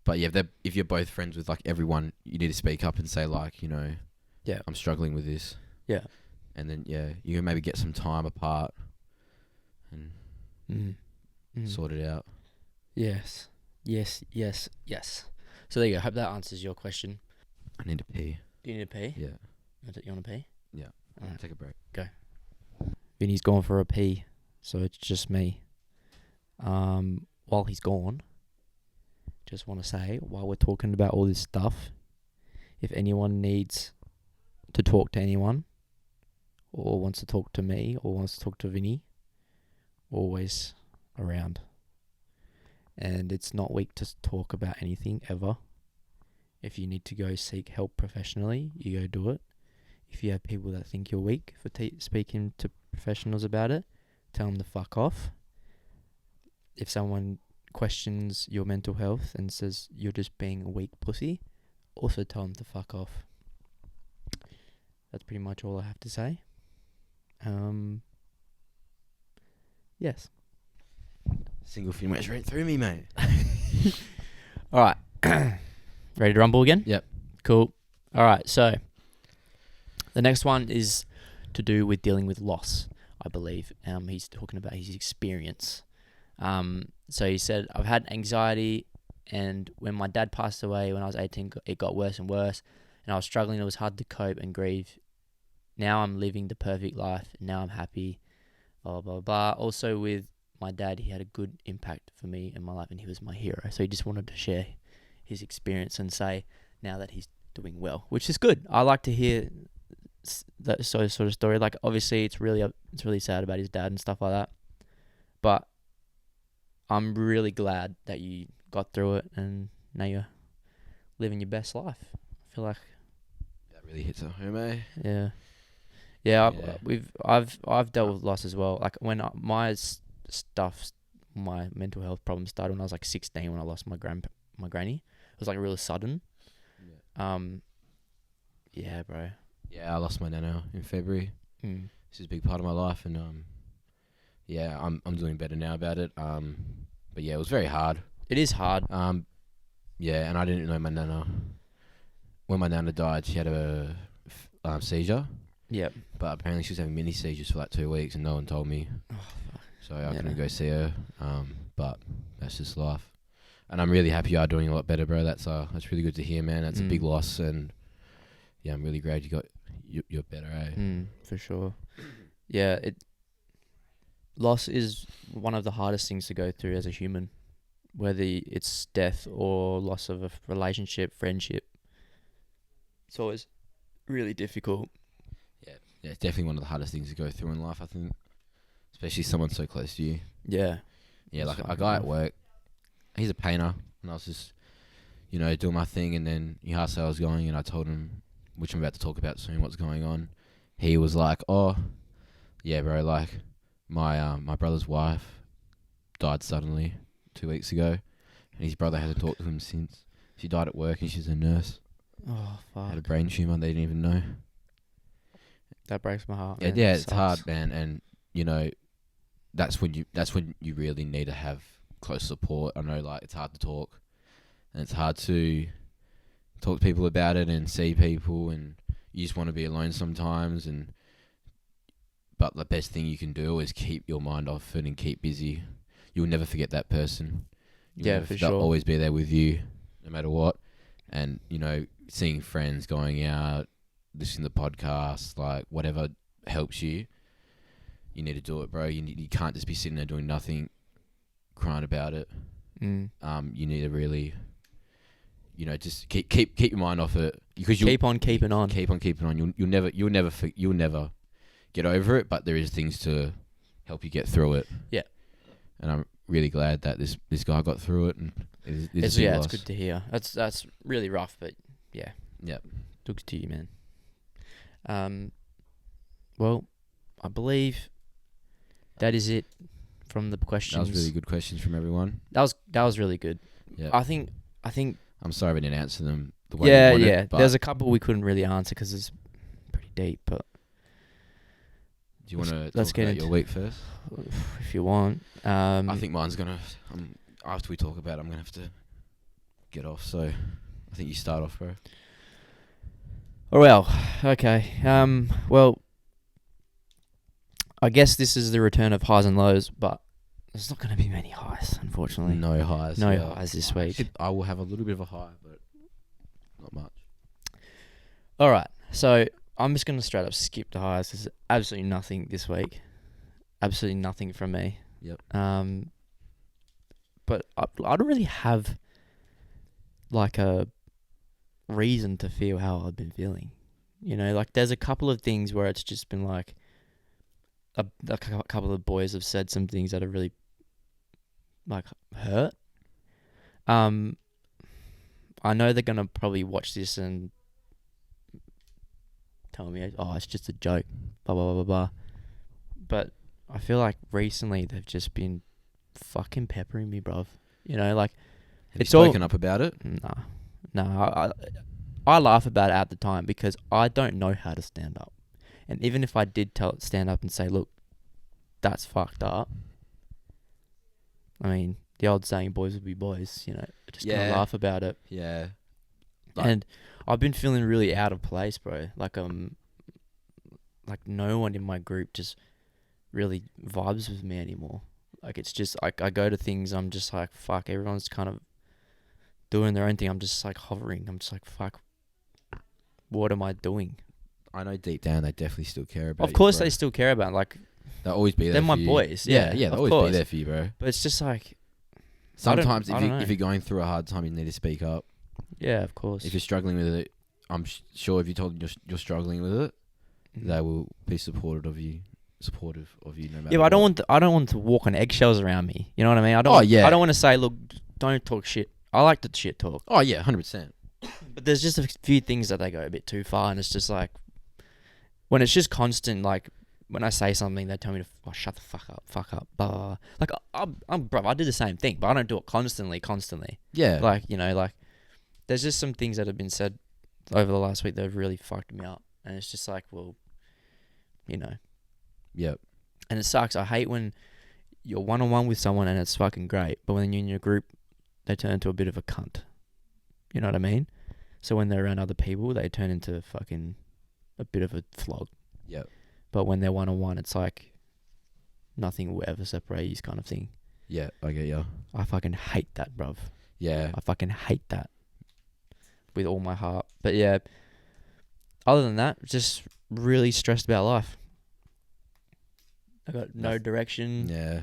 but yeah, if you're both friends with like everyone, you need to speak up and say like, you know, Yeah. I'm struggling with this. Yeah. And then you can maybe get some time apart and sort it out. Yes. So there you go. Hope that answers your question. I need to pee. Do you need to pee? Yeah. You want to pee? Yeah. Take a break. Vinny's gone for a pee, so it's just me. While he's gone, just want to say, while we're talking about all this stuff, if anyone needs to talk to anyone, or wants to talk to me, or wants to talk to Vinny, always around. And it's not weak to talk about anything ever. If you need to go seek help professionally, you go do it. If you have people that think you're weak for speaking to professionals about it, tell them to fuck off. If someone questions your mental health and says you're just being a weak pussy, also tell them to fuck off. That's pretty much all I have to say. Yes. Single thing went straight through me, mate. All right. Ready to rumble again? Yep. Cool. All right. So the next one is to do with dealing with loss, I believe. He's talking about his experience. So he said, I've had anxiety, and when my dad passed away when I was 18, it got worse and worse, and I was struggling. It was hard to cope and grieve. Now I'm living the perfect life, and now I'm happy, blah, blah, blah. Also with my dad, he had a good impact for me in my life, and he was my hero. So he just wanted to share his experience and say now that he's doing well, which is good. I like to hear that sort of story. Like, obviously it's really sad about his dad and stuff like that, but I'm really glad that you got through it and now you're living your best life. I feel like That really hits at home, eh? yeah. I've dealt with loss as well. Like when my mental health problems started when I was like 16, when I lost my granny. It was like really sudden. Yeah, bro. Yeah, I lost my nana in February. This is a big part of my life, and yeah, I'm doing better now about it. But yeah, it was very hard. It is hard. Yeah, and I didn't know my nana. When my nana died, she had a seizure. Yep. But apparently she was having mini seizures for like 2 weeks, and no one told me. Oh, fuck. So I couldn't go see her. But that's just life. And I'm really happy you're doing a lot better, bro. That's really good to hear, man. That's a big loss, and yeah, I'm really glad you're better, eh? For sure. Yeah, loss is one of the hardest things to go through as a human, whether it's death or loss of a relationship, friendship. It's always really difficult. Yeah, it's definitely one of the hardest things to go through in life, I think. Especially someone so close to you. Yeah. Yeah, like a guy at work, he's a painter, and I was just, doing my thing, and then he asked how I was going, and I told him, which I'm about to talk about soon, what's going on. He was like, oh, yeah, bro, like, my brother's wife died suddenly 2 weeks ago, and his brother hasn't talked to him since. She died at work, and she's a nurse. Oh, fuck. Had a brain tumor, they didn't even know. That breaks my heart, Yeah, man. yeah, it's hard, man, and, that's when you really need to have close support. I know, like, it's hard to talk, and it's hard to talk to people about it and see people, and you just want to be alone sometimes. But the best thing you can do is keep your mind off it and keep busy. You'll never forget that person. For They'll sure. always be there with you, no matter what. And seeing friends, going out, listening to podcasts, like whatever helps you. You need to do it, bro. You can't just be sitting there doing nothing, crying about it. You need to really, just keep your mind off it, because you keep on keeping on. Keep on keeping on. You'll never get over it. But there is things to help you get through it. Yeah. And I'm really glad that this guy got through it. And It's good to hear. That's really rough, but yeah. Yeah. Looks to you, man. Well, I believe that is it from the questions. That was really good questions from everyone. That was really good. Yeah. I think. I'm sorry we didn't answer them the way you wanted. Yeah. There's a couple we couldn't really answer because it's pretty deep. But do you want to let's talk get about into your week first? If you want. I think mine's gonna. After we talk about it, I'm gonna have to get off. So I think you start off, bro. Well, okay. Well, I guess this is the return of highs and lows, but there's not going to be many highs, unfortunately. No highs. No highs this week. I will have a little bit of a high, but not much. All right. So I'm just gonna straight up skip the highs. There's absolutely nothing this week. Absolutely nothing from me. Yep. But I don't really have like a reason to feel how I've been feeling. You know, like there's a couple of things where it's just been like a couple of boys have said some things that have really like hurt. I know they're gonna probably watch this and tell me, oh, it's just a joke, blah blah blah blah blah. But I feel like recently they've just been fucking peppering me, bruv. You know, like Have it's you all- spoken up about it? Nah. I laugh about it at the time because I don't know how to stand up. And even if I did stand up and say, look, that's fucked up. I mean, the old saying, boys will be boys, you know, just gonna Yeah. laugh about it. Yeah. And I've been feeling really out of place, bro. Like no one in my group just really vibes with me anymore. Like it's just like I go to things, I'm just like, fuck, everyone's kind of doing their own thing. I'm just like hovering. I'm just like, fuck, what am I doing? I know deep down they definitely still care about you. Of course bro. they still care about it. Like They'll always be there they're for my you. boys. Yeah, Yeah, they'll of always course. be there for you, bro. But it's just like, Sometimes I don't know. if you're going through a hard time, you need to speak up. yeah, of course. If you're struggling with it, I'm sure if you told them you're struggling with it, Mhm. they will be supportive of you no matter. Yeah, but what. I don't want to walk on eggshells around me. You know what I mean? I don't. Oh, want, yeah. I don't want to say, look, don't talk shit. I like to shit talk, Oh yeah, 100%. but there's just a few things that they go a bit too far, and it's just like when it's just constant. Like when I say something, they tell me to shut the fuck up, blah, blah, blah. Like bro, I do the same thing, but I don't do it constantly. Yeah. Like, you know, like there's just some things that have been said over the last week that have really fucked me up, and it's just like, well, you know. Yep. And it sucks. I hate when you're one-on-one with someone and it's fucking great, but when you're in your group, they turn into a bit of a cunt. You know what I mean? So when they're around other people, they turn into fucking a bit of a flog. Yep. But when they're one-on-one, it's like nothing will ever separate you kind of thing. Yeah, I get you. I fucking hate that, bruv. Yeah. I fucking hate that with all my heart. But yeah, other than that, just really stressed about life. I got no direction. Yeah.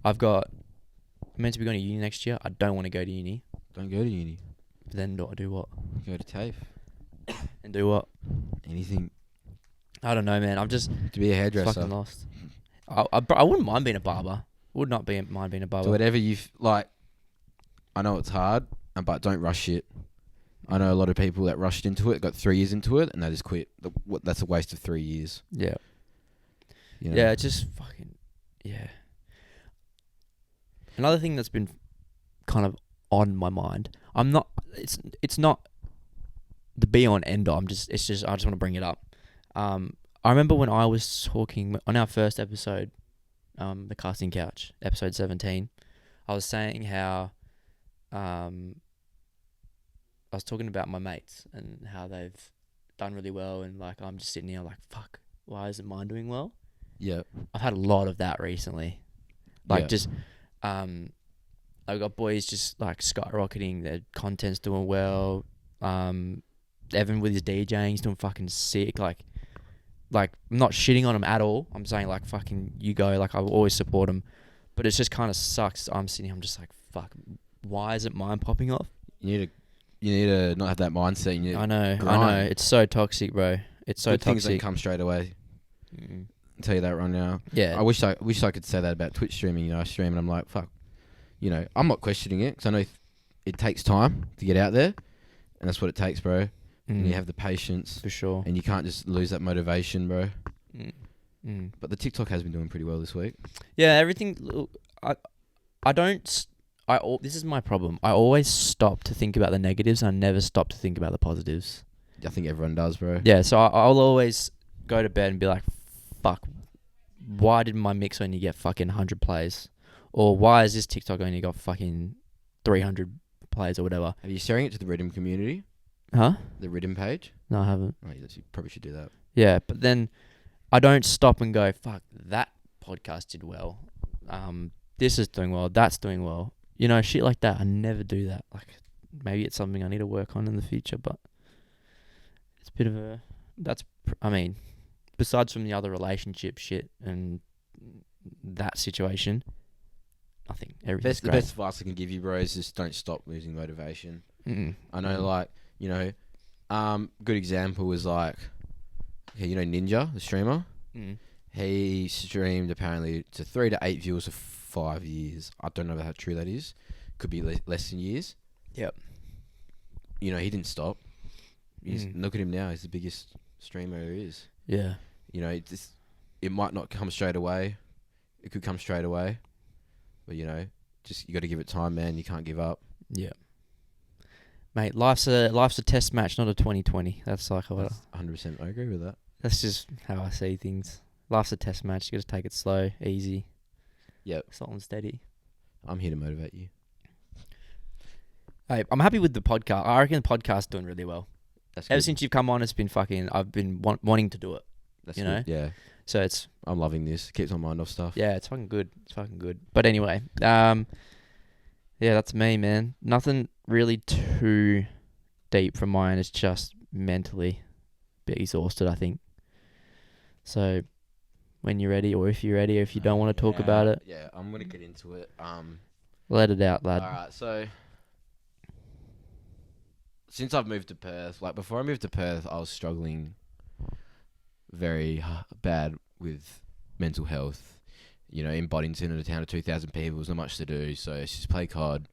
I'm meant to be going to uni next year. I don't want to go to uni. Don't go to uni. But then do what? Go to TAFE. And do what? Anything I don't know, man. I'm just to be a hairdresser. fucking lost. I wouldn't mind being a barber. Would not mind being a barber. Do whatever you like. I know it's hard, but don't rush it. I know a lot of people that rushed into it, got 3 years into it, and they just quit. That's a waste of 3 years. Yeah. You know? Yeah, it's just fucking... Yeah. Another thing that's been kind of on my mind. I'm not... It's not the be on end all. It's just I just want to bring it up. I remember when I was talking on our first episode, the casting couch, episode 17, I was saying how I was talking about my mates and how they've done really well, and like I'm just sitting here like, fuck, why isn't mine doing well? Yeah. I've had a lot of that recently. Like Yeah. just I've got boys just like skyrocketing, their content's doing well. Evan with his DJing, he's doing fucking sick. Like I'm not shitting on him at all. I'm saying like fucking you go, like I will always support him. But it's just kind of sucks. I'm sitting here, I'm just like, fuck, why isn't mine popping off? You need to not have that mindset. You need to I know. grind. It's so toxic, bro. It's so Good things don't toxic. come straight away. Mm. I'll tell you that right now. Yeah. I wish I could say that about Twitch streaming. You know, I stream and I'm like, fuck. You know, I'm not questioning it because I know it takes time to get out there, and that's what it takes, bro. And you have the patience, for sure. and you can't just lose that motivation, bro. Mm. But the TikTok has been doing pretty well this week. Yeah, everything. Look, I don't. This is my problem. I always stop to think about the negatives. And I never stop to think about the positives. I think everyone does, bro. Yeah, so I'll always go to bed and be like, fuck, why did my mix only get fucking 100 plays? Or why is this TikTok only got fucking 300 plays or whatever? Have you sharing it to the Rhythm community? Huh? The Rhythm page? No, I haven't. Oh, you probably should do that. Yeah, but then I don't stop and go, fuck, that podcast did well. This is doing well. That's doing well. You know, shit like that. I never do that. Like, maybe it's something I need to work on in the future, but it's a bit of a I mean, besides from the other relationship shit and that situation, nothing. Everything's The great. best advice I can give you, bro, is just don't stop losing motivation. I know, Mm. like, you know, good example was like, okay, you know, Ninja, the streamer. Mm. He streamed apparently to 3 to 8 viewers for 5 years. I don't know how true that is. Could be less than years. Yep. You know, he didn't stop. Look at him now. He's the biggest streamer there is. Yeah. You know, it might not come straight away. It could come straight away. But, you know, just you got to give it time, man. You can't give up. Yeah. Mate, life's a test match, not a 2020. That's like what. That's 100%. I agree with that. That's just how I see things. Life's a test match. You got to take it slow, easy. Yep. Slow and steady. I'm here to motivate you. Hey, I'm happy with the podcast. I reckon the podcast's doing really well. That's Ever good. since you've come on, it's been fucking. I've been wanting to do it. That's you good. know? Yeah. So it's I'm loving this. Keeps my mind off stuff. yeah, it's fucking good. It's fucking good. But anyway, yeah, that's me, man. Nothing really too deep from mine. It's just mentally a bit exhausted, I think. So when you're ready, or if you're ready, or if you don't want to talk about it, Yeah, I'm gonna get into it. let it out, lad. All right. So since I've moved to Perth, like before I moved to Perth, I was struggling very bad with mental health. You know, in Boddington, in a town of 2,000 people, there's not much to do. So it's just play COD,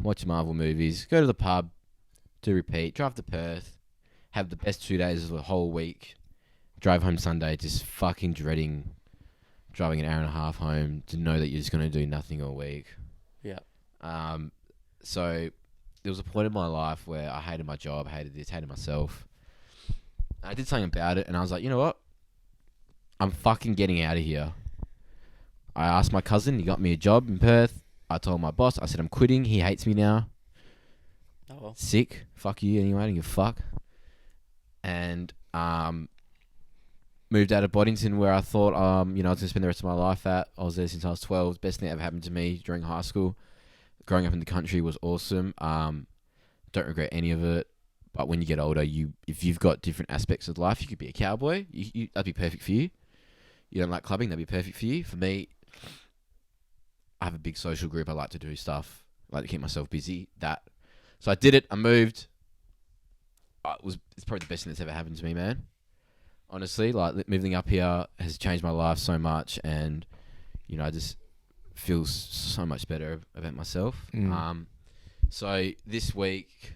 watch Marvel movies, go to the pub, do repeat, drive to Perth, have the best 2 days of the whole week, drive home Sunday, just fucking dreading driving an hour and a half home to know that you're just going to do nothing all week. Yeah. So there was a point in my life where I hated my job, hated this, hated myself. I did something about it, and I was like, you know what? I'm fucking getting out of here. I asked my cousin, he got me a job in Perth. I told my boss, I said, I'm quitting. He hates me now. Oh well. Sick. Fuck you anyway, I don't give a fuck. And moved out of Boddington, where I thought, you know, I was going to spend the rest of my life at. I was there since I was 12. Best thing that ever happened to me during high school. Growing up in the country was awesome. Don't regret any of it. But when you get older, if you've got different aspects of life, you could be a cowboy. That'd be perfect for you. You don't like clubbing, that'd be perfect for you. For me, I have a big social group. I like to do stuff. I like to keep myself busy. So I did it. I moved. It's probably the best thing that's ever happened to me, man. Honestly, like moving up here has changed my life so much, and you know, I just feel so much better about myself. So this week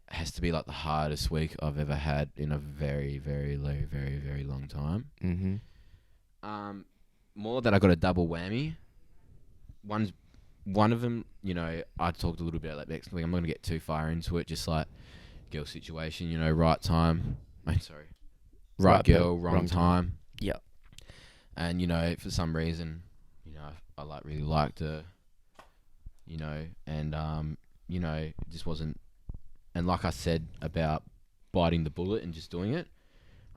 has to be like the hardest week I've ever had in a very, very, very, very, very long time. Mm-hmm. More that I got a double whammy. One of them, you know, I talked a little bit about that next week. I'm not going to get too far into it. Just like girl situation, you know, right time. Right girl, wrong time. Yeah. And, you know, for some reason, you know, I really liked her, you know, and, you know, it just wasn't. And like I said about biting the bullet and just doing it,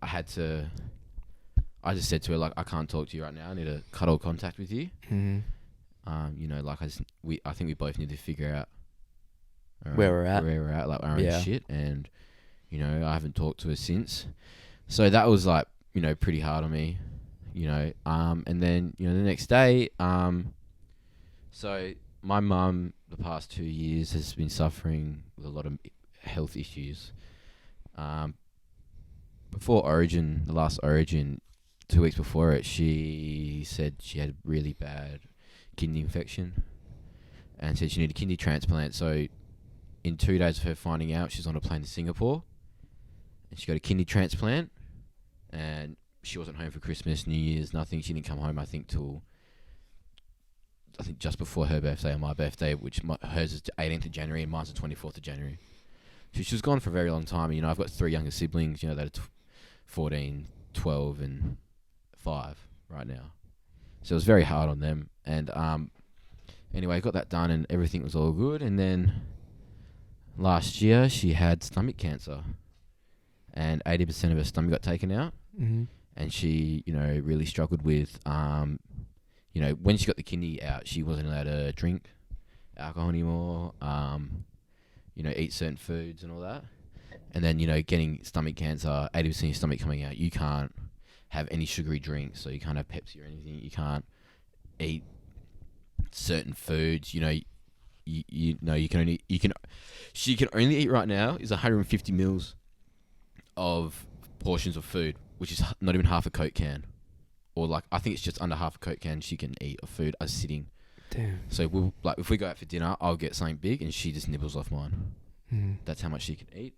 I just said to her, like, I can't talk to you right now. I need to cut all contact with you. Mm-hmm. You know, like I think we both need to figure out Where we're at, like our own shit. And, you know, I haven't talked to her since. So that was like, you know, pretty hard on me, you know. And then, you know, the next day, so my mum the past 2 years has been suffering with a lot of health issues. Before Origin, the last Origin, 2 weeks before it, she said she had really bad kidney infection and said she needed a kidney transplant. So in 2 days of her finding out, she's on a plane to Singapore and she got a kidney transplant, and she wasn't home for Christmas, New Year's, nothing. She didn't come home, I think, till just before her birthday or my birthday, which hers is the 18th of January and mine's the 24th of January. So she was gone for a very long time. You know, I've got 3 younger siblings, you know, that are 14, 12 and 5 right now. So it was very hard on them. And anyway, I got that done and everything was all good. And then last year she had stomach cancer and 80% of her stomach got taken out. Mm-hmm. And she, you know, really struggled with, you know, when she got the kidney out, she wasn't allowed to drink alcohol anymore, you know, eat certain foods and all that. And then, getting stomach cancer, 80% of your stomach coming out, you can't have any sugary drinks, so you can't have Pepsi or anything. You can't eat certain foods. You can only eat right now is 150 mils of portions of food, which is not even half a Coke can, or I think it's just under half a Coke can she can eat of food as sitting. Damn. So if we go out for dinner, I'll get something big and she just nibbles off mine. That's how much she can eat.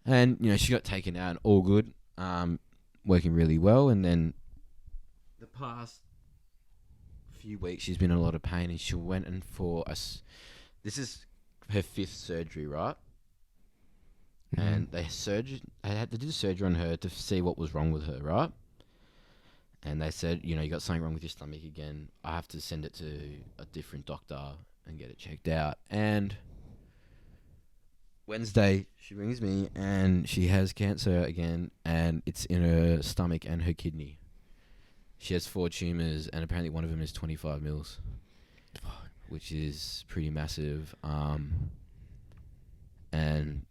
And she got taken out and all good, working really well. And then the past few weeks she's been in a lot of pain, and she went in for this is her 5th surgery, right? And they did a surgery on her to see what was wrong with her, right? And they said, you got something wrong with your stomach again. I have to send it to a different doctor and get it checked out. And Wednesday, she rings me and she has cancer again, and it's in her stomach and her kidney. She has 4 tumours, and apparently one of them is 25 mils, which is pretty massive. And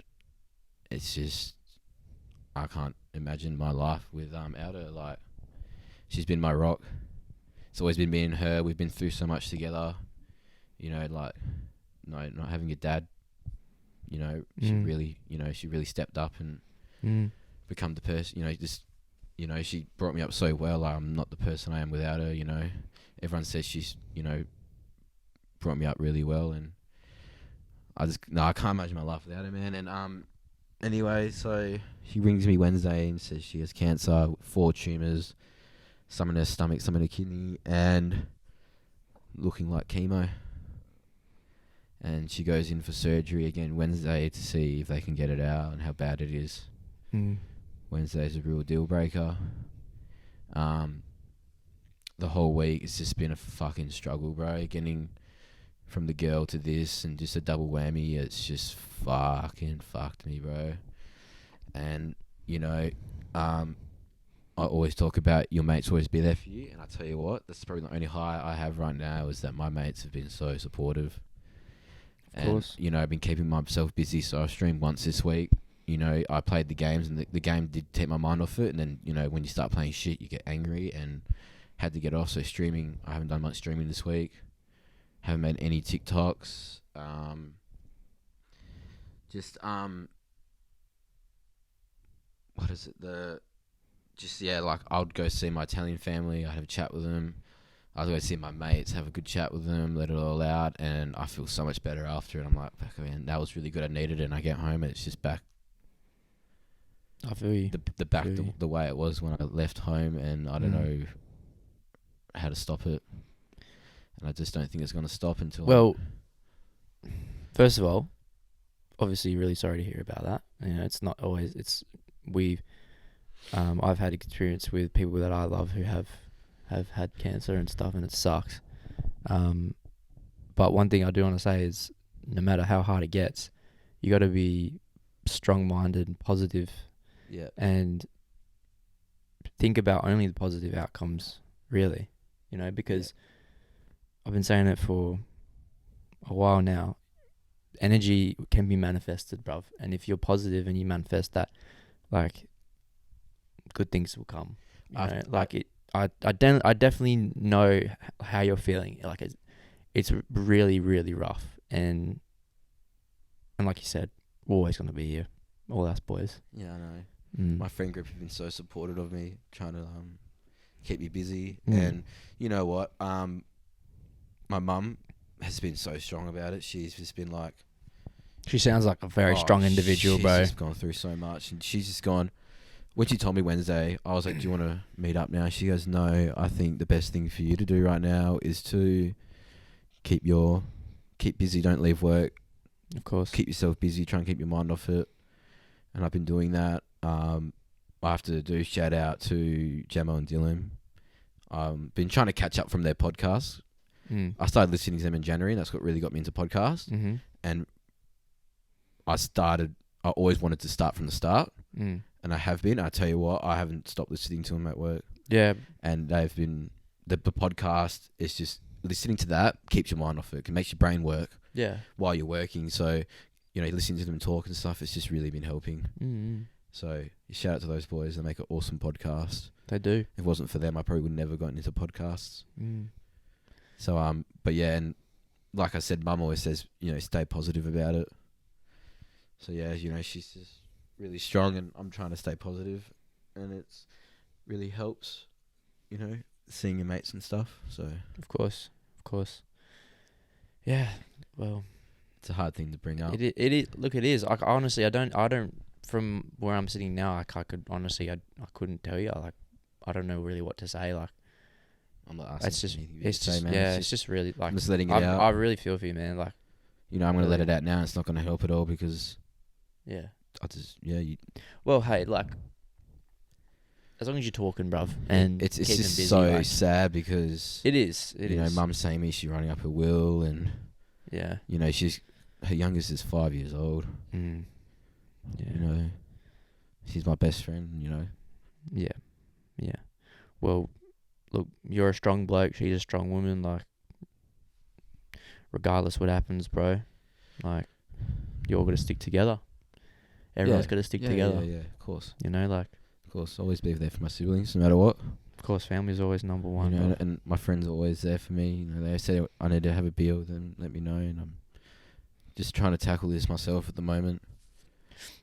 it's just, I can't imagine my life without her. She's been my rock. It's always been me and her. We've been through so much together. Not having a dad. She really stepped up and become the person. She brought me up so well. I'm not the person I am without her. Everyone says she's brought me up really well, and I can't imagine my life without her, man. And anyway, so she rings me Wednesday and says she has cancer, 4 tumours, some in her stomach, some in her kidney, and looking like chemo. And she goes in for surgery again Wednesday to see if they can get it out and how bad it is. Wednesday's a real deal breaker. The whole week it's just been a fucking struggle, bro. Getting from the girl to this and just a double whammy, it's just fucking fucked me, bro. And, I always talk about your mates always be there for you, and I tell you what, that's probably the only high I have right now is that my mates have been so supportive. Of course. I've been keeping myself busy, so I streamed once this week. I played the games, and the game did take my mind off it, and then, when you start playing shit, you get angry, and had to get off, so streaming, I haven't done much streaming this week. Haven't made any TikToks. What is it? I would go see my Italian family. I'd have a chat with them. I'd go see my mates, have a good chat with them, let it all out, and I feel so much better after it. I'm like, man, that was really good. I needed it, and I get home, and it's just back. I feel you. The way it was when I left home, and I don't know how to stop it. And I just don't think it's going to stop until... Well, first of all, obviously really sorry to hear about that. It's not always... I've had experience with people that I love who have had cancer and stuff, and it sucks. But one thing I do want to say is, no matter how hard it gets, you got to be strong-minded and positive. Yeah. And think about only the positive outcomes, really. Because I've been saying it for a while now. Energy can be manifested, bruv. And if you're positive and you manifest that, good things will come. I definitely know how you're feeling. It's really, really rough. And like you said, we're always going to be here. All us boys. Yeah, I know. My friend group have been so supportive of me, trying to keep me busy. And you know what? My mum has been so strong about it. She's just been like... She sounds like a very strong individual, bro. She's just gone through so much. And she's just gone... When she told me Wednesday, I was like, do you want to meet up now? She goes, no, I think the best thing for you to do right now is to keep busy, don't leave work. Of course. Keep yourself busy, try and keep your mind off it. And I've been doing that. I have to do shout out to Jamo and Dylan. Been trying to catch up from their podcast. I started listening to them in January, and that's what really got me into podcasts. And I always wanted to start from the start. And I have been. I tell you what, I haven't stopped listening to them at work. Yeah. And they've been... The podcast is just... Listening to that keeps your mind off it. It makes your brain work. Yeah. While you're working. So, listening to them talk and stuff, it's just really been helping. Mm-hmm. So shout out to those boys. They make an awesome podcast. They do. If it wasn't for them, I probably would never gotten into podcasts. Mm. So but yeah, and like I said, Mum always says, stay positive about it. So yeah, she's just really strong, and I'm trying to stay positive, and it's really helps, seeing your mates and stuff. So Of course. Yeah. Well, it's a hard thing to bring up. it is. Look, it is. Like, honestly, I don't. From where I'm sitting now, I could honestly, I couldn't tell you. Like, I don't know really what to say. Like, I'm not asking. it's just, anything it's to say, just, man. yeah, it's just really like. I'm just letting it I out. really feel for you, man. Like, I'm gonna let really. it out now. It's not gonna help at all because yeah. I just you. Well, hey, like, as long as you're talking, bruv, and It's keeping just busy, so like, sad because it is. It is. Mum's saying me she's running up her will, and Yeah. her youngest is 5 years old. Mm. Yeah. She's my best friend. Yeah. Yeah. Well, look, you're a strong bloke. She's a strong woman. Like, regardless what happens, bro, like, you all got to stick together. Everyone's got to stick together. Yeah, of course. Like, Of course, always be there for my siblings, no matter what. of course, family's always number one. And my friends are always there for me. They say I need to have a beer with them, let me know, and I'm just trying to tackle this myself at the moment.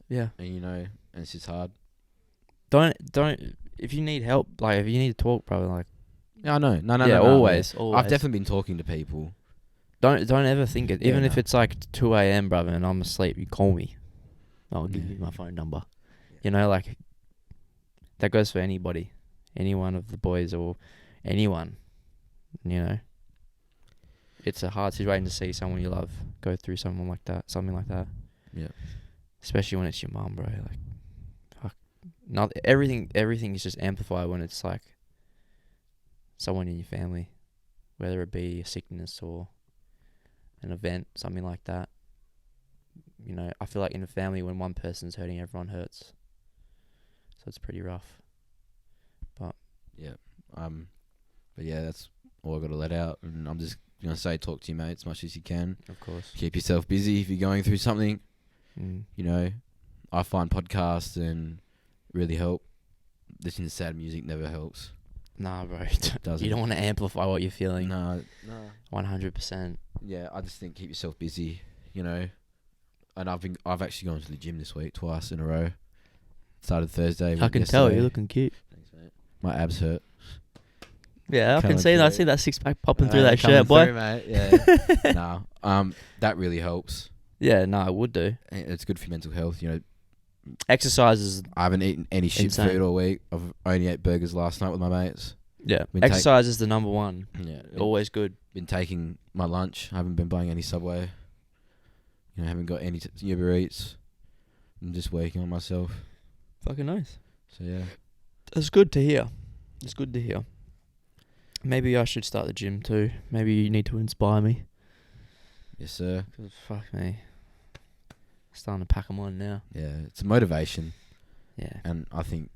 Yeah. And and it's just hard. Don't. If you need help, like, if you need to talk, bro, like, Yeah, I know. No. always. I've definitely been talking to people. Don't ever think it. Yeah, Even if no. it's like 2 a.m., brother, and I'm asleep, you call me. I'll give you my phone number. Like, that goes for anybody, any one of the boys or anyone. It's a hard situation to see someone you love go through something like that. Yeah. Especially when it's your mum, bro. Like, fuck. Not everything is just amplified when it's like someone in your family, whether it be a sickness or an event, something like that. I feel like in a family, when one person's hurting, everyone hurts. So it's pretty rough. But yeah, that's all I got to let out, and I'm just gonna say, talk to your mate as much as you can. of course. Keep yourself busy if you're going through something. Mm. I find podcasts and really help. Listening to sad music never helps. Nah, bro. Doesn't. You don't want to amplify what you're feeling. No. 100%. Yeah, I just think keep yourself busy. And I've actually gone to the gym this week twice in a row. Started Thursday. I can tell you're looking cute. Thanks, mate. My abs hurt. Yeah, I can Coming see that. I through. see that six pack popping through that Coming shirt, boy. through, mate. Yeah. That really helps. Yeah, no, it would do. It's good for mental health. Exercise is, I haven't eaten any shit Insane. food all week. I've only ate burgers last night with my mates. yeah. Been Exercise is the number one. Yeah. Always good. Been taking my lunch. I haven't been buying any Subway. Haven't got any Uber Eats. I'm just working on myself. Fucking nice. So yeah. It's good to hear. It's good to hear. Maybe I should start the gym too. Maybe you need to inspire me. Yes, sir. 'Cause fuck me. Starting to pack them on now. Yeah, it's a motivation. Yeah. And I think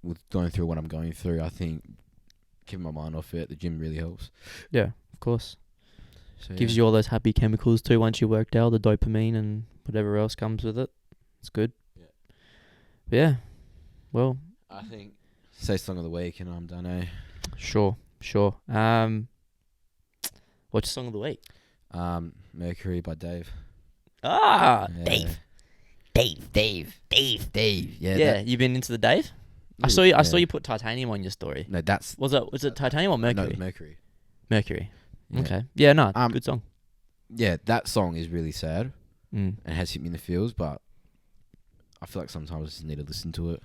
with going through what I'm going through, I think keeping my mind off it, the gym really helps. Yeah, of course. So Gives you all those happy chemicals too once you worked out, the dopamine and whatever else comes with it. It's good. Yeah. But yeah. Well, I think say song of the week and I'm done, eh? sure. What's song of the week? Mercury by Dave. Ah, Yeah. Dave. Yeah. Yeah, you been into the Dave? I saw you put Titanium on your story. No, that's Was it Titanium or Mercury? No, Mercury. Mercury. Yeah. Okay. Yeah, no, good song. Yeah, that song is really sad Mm. and has hit me in the feels, but I feel like sometimes I just need to listen to it.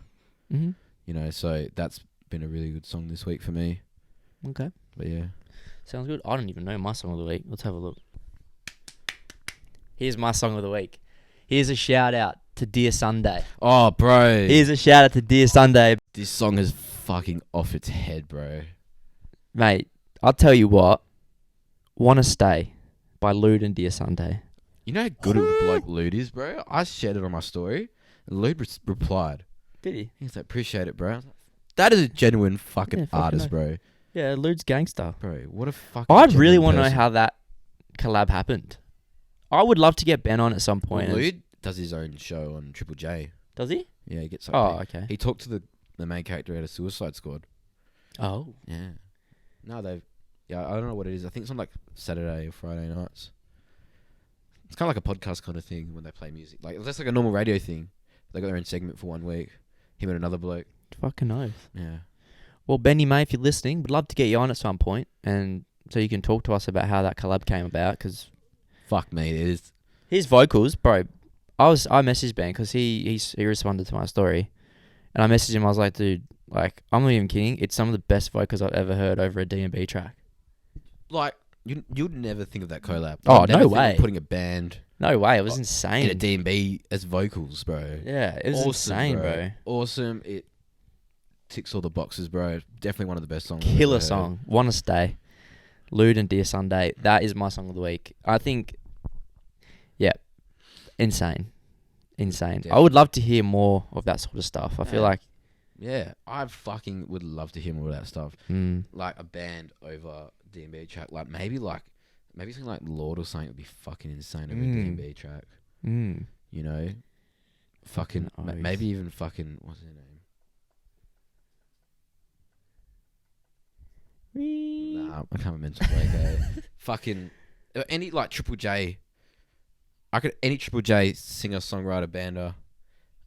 Mm-hmm. So that's been a really good song this week for me. Okay. But yeah. Sounds good. I don't even know my song of the week. Let's have a look. Here's my song of the week. Here's a shout out to Dear Sunday. Oh, bro. Here's a shout out to Dear Sunday. This song is fucking off its head, bro. Mate, I'll tell you what. Wanna Stay by Lude and Dear Sunday. You know how good of a bloke Lude is, bro? I shared it on my story, and Lude replied. Did he? He's like, appreciate it, bro. I was like, that is a genuine fucking Yeah, fucking artist, oath. bro. Yeah, Lude's gangster. Bro, what a fucking I'd really want want to know how that collab happened. I would love to get Ben on at some point. Lude does his own show on Triple J. Does he? Yeah, he gets. Like, Oh, paid. okay. He talked to the main character out of Suicide Squad. Oh. Yeah. No, they've. Yeah, I don't know what it is. I think it's on like Saturday or Friday nights. It's kind of like a podcast kind of thing when they play music. Like that's like a normal radio thing. They got their own segment for 1 week. Him and another bloke. Fucking oath. Yeah. Well, Benny, mate, if you're listening, we'd love to get you on at some point, and so you can talk to us about how that collab came about. Because Fuck me, it is. his vocals, bro. I messaged Ben because he responded to my story, and I messaged him. I was like, dude, like I'm not even kidding. It's some of the best vocals I've ever heard over a D&B track. Like you'd never think of that collab. Oh, You'd no never think of way. putting a band No way, it was in a insane. D&B as vocals, bro. Yeah, it was insane, bro. Awesome. It ticks all the boxes, bro. Definitely one of the best songs. I've ever Killer heard. song. Wanna Stay. Lude and Dear Sunday. That is my song of the week. I think, yeah, insane. Definitely. I would love to hear more of that sort of stuff. I feel like, Yeah, I fucking would love to hear more of that stuff. Like a band over D&B track. Like maybe something like Lord or something would be fucking insane over a D&B track. You know? Fucking, Fucking oath. maybe even fucking, what's her name? Nah, I can't remember. Fucking any like Triple J. Any Triple J singer songwriter bander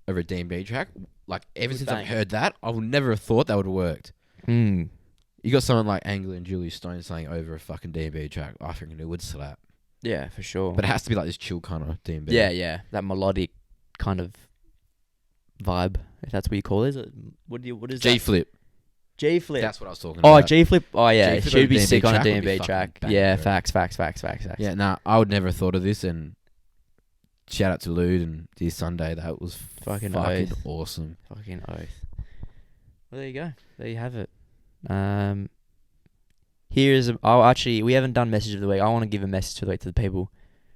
over a D&B track. Like ever Would since bang. I've heard that, I would never have thought that would have worked. You got someone like Angler and Julie Stone saying over a fucking D&B track. I think it would slap. Yeah, for sure. But it has to be like this chill kind of D&B. yeah, that melodic kind of vibe, if that's what you call it. Is it? What is G that? Flip. G Flip. That's what I was talking Oh, about. G Flip. Oh, yeah. G-Flip She'd on a be D&B sick on a track would be D&B fucking track. bang, Yeah, bro. facts. Yeah, nah, I would never have thought of this. And shout out to Lude and Dear Sunday. That was Fucking fucking oath. awesome. Fucking oath. Well, there you go. There you have it. We haven't done message of the week. I want to give a message of the week to the people.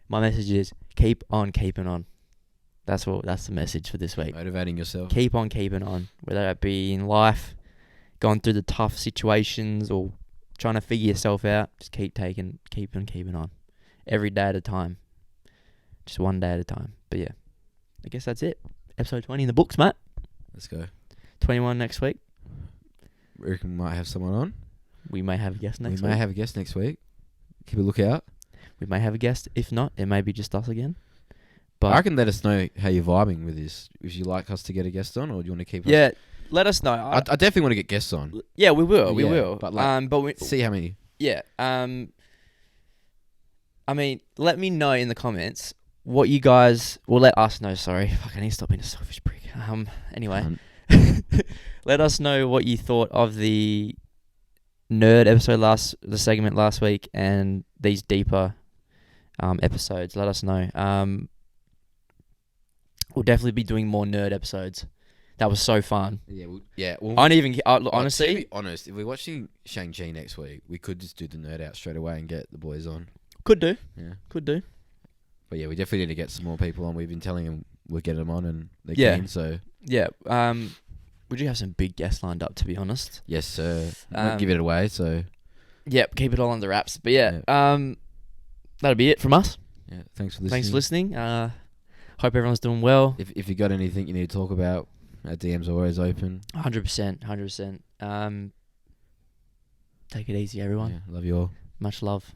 My message is keep on keeping on. That's the message for this week. Motivating yourself. Keep on keeping on, whether that be in life, going through the tough situations, or trying to figure yourself out. Just keep on keeping on, every day at a time, just one day at a time. But yeah, I guess that's it. Episode 20 in the books, Matt. Let's go. 21 next week. We reckon we might have someone on. We may have a guest next We week. may have a guest next week. Keep a lookout. We may have a guest. If not, it may be just us again. I But reckon let us know how you're vibing with this. If you like us to get a guest on, or do you want to keep us? yeah, let us know. I definitely want to get guests on. Yeah, we will. We Yeah, will. but like, but we, See how many. yeah. I mean, let me know in the comments what you guys. Well, let us know. Sorry, fuck, I need to stop being a selfish prick. Anyway, let us know what you thought of the nerd episode the segment last week, and these deeper episodes. Let us know. We'll definitely be doing more nerd episodes. That was so fun. Yeah. Well, I don't even look, to honestly. be honest, if we're watching Shang-Chi next week, we could just do the nerd out straight away and get the boys on. Could do. Yeah. Could do. But yeah, we definitely need to get some more people on. We've been telling them we'll get them on, and they're Yeah. keen. So Yeah. We do have some big guests lined up, to be honest. yes, sir. Won't give it away. So Yep. Keep it all under wraps. But yeah. That'll be it from us. yeah, thanks for listening. Thanks for listening. Hope everyone's doing well. If you got anything you need to talk about, our DMs are always open. 100%. 100%. Take it easy, everyone. Yeah, love you all. Much love.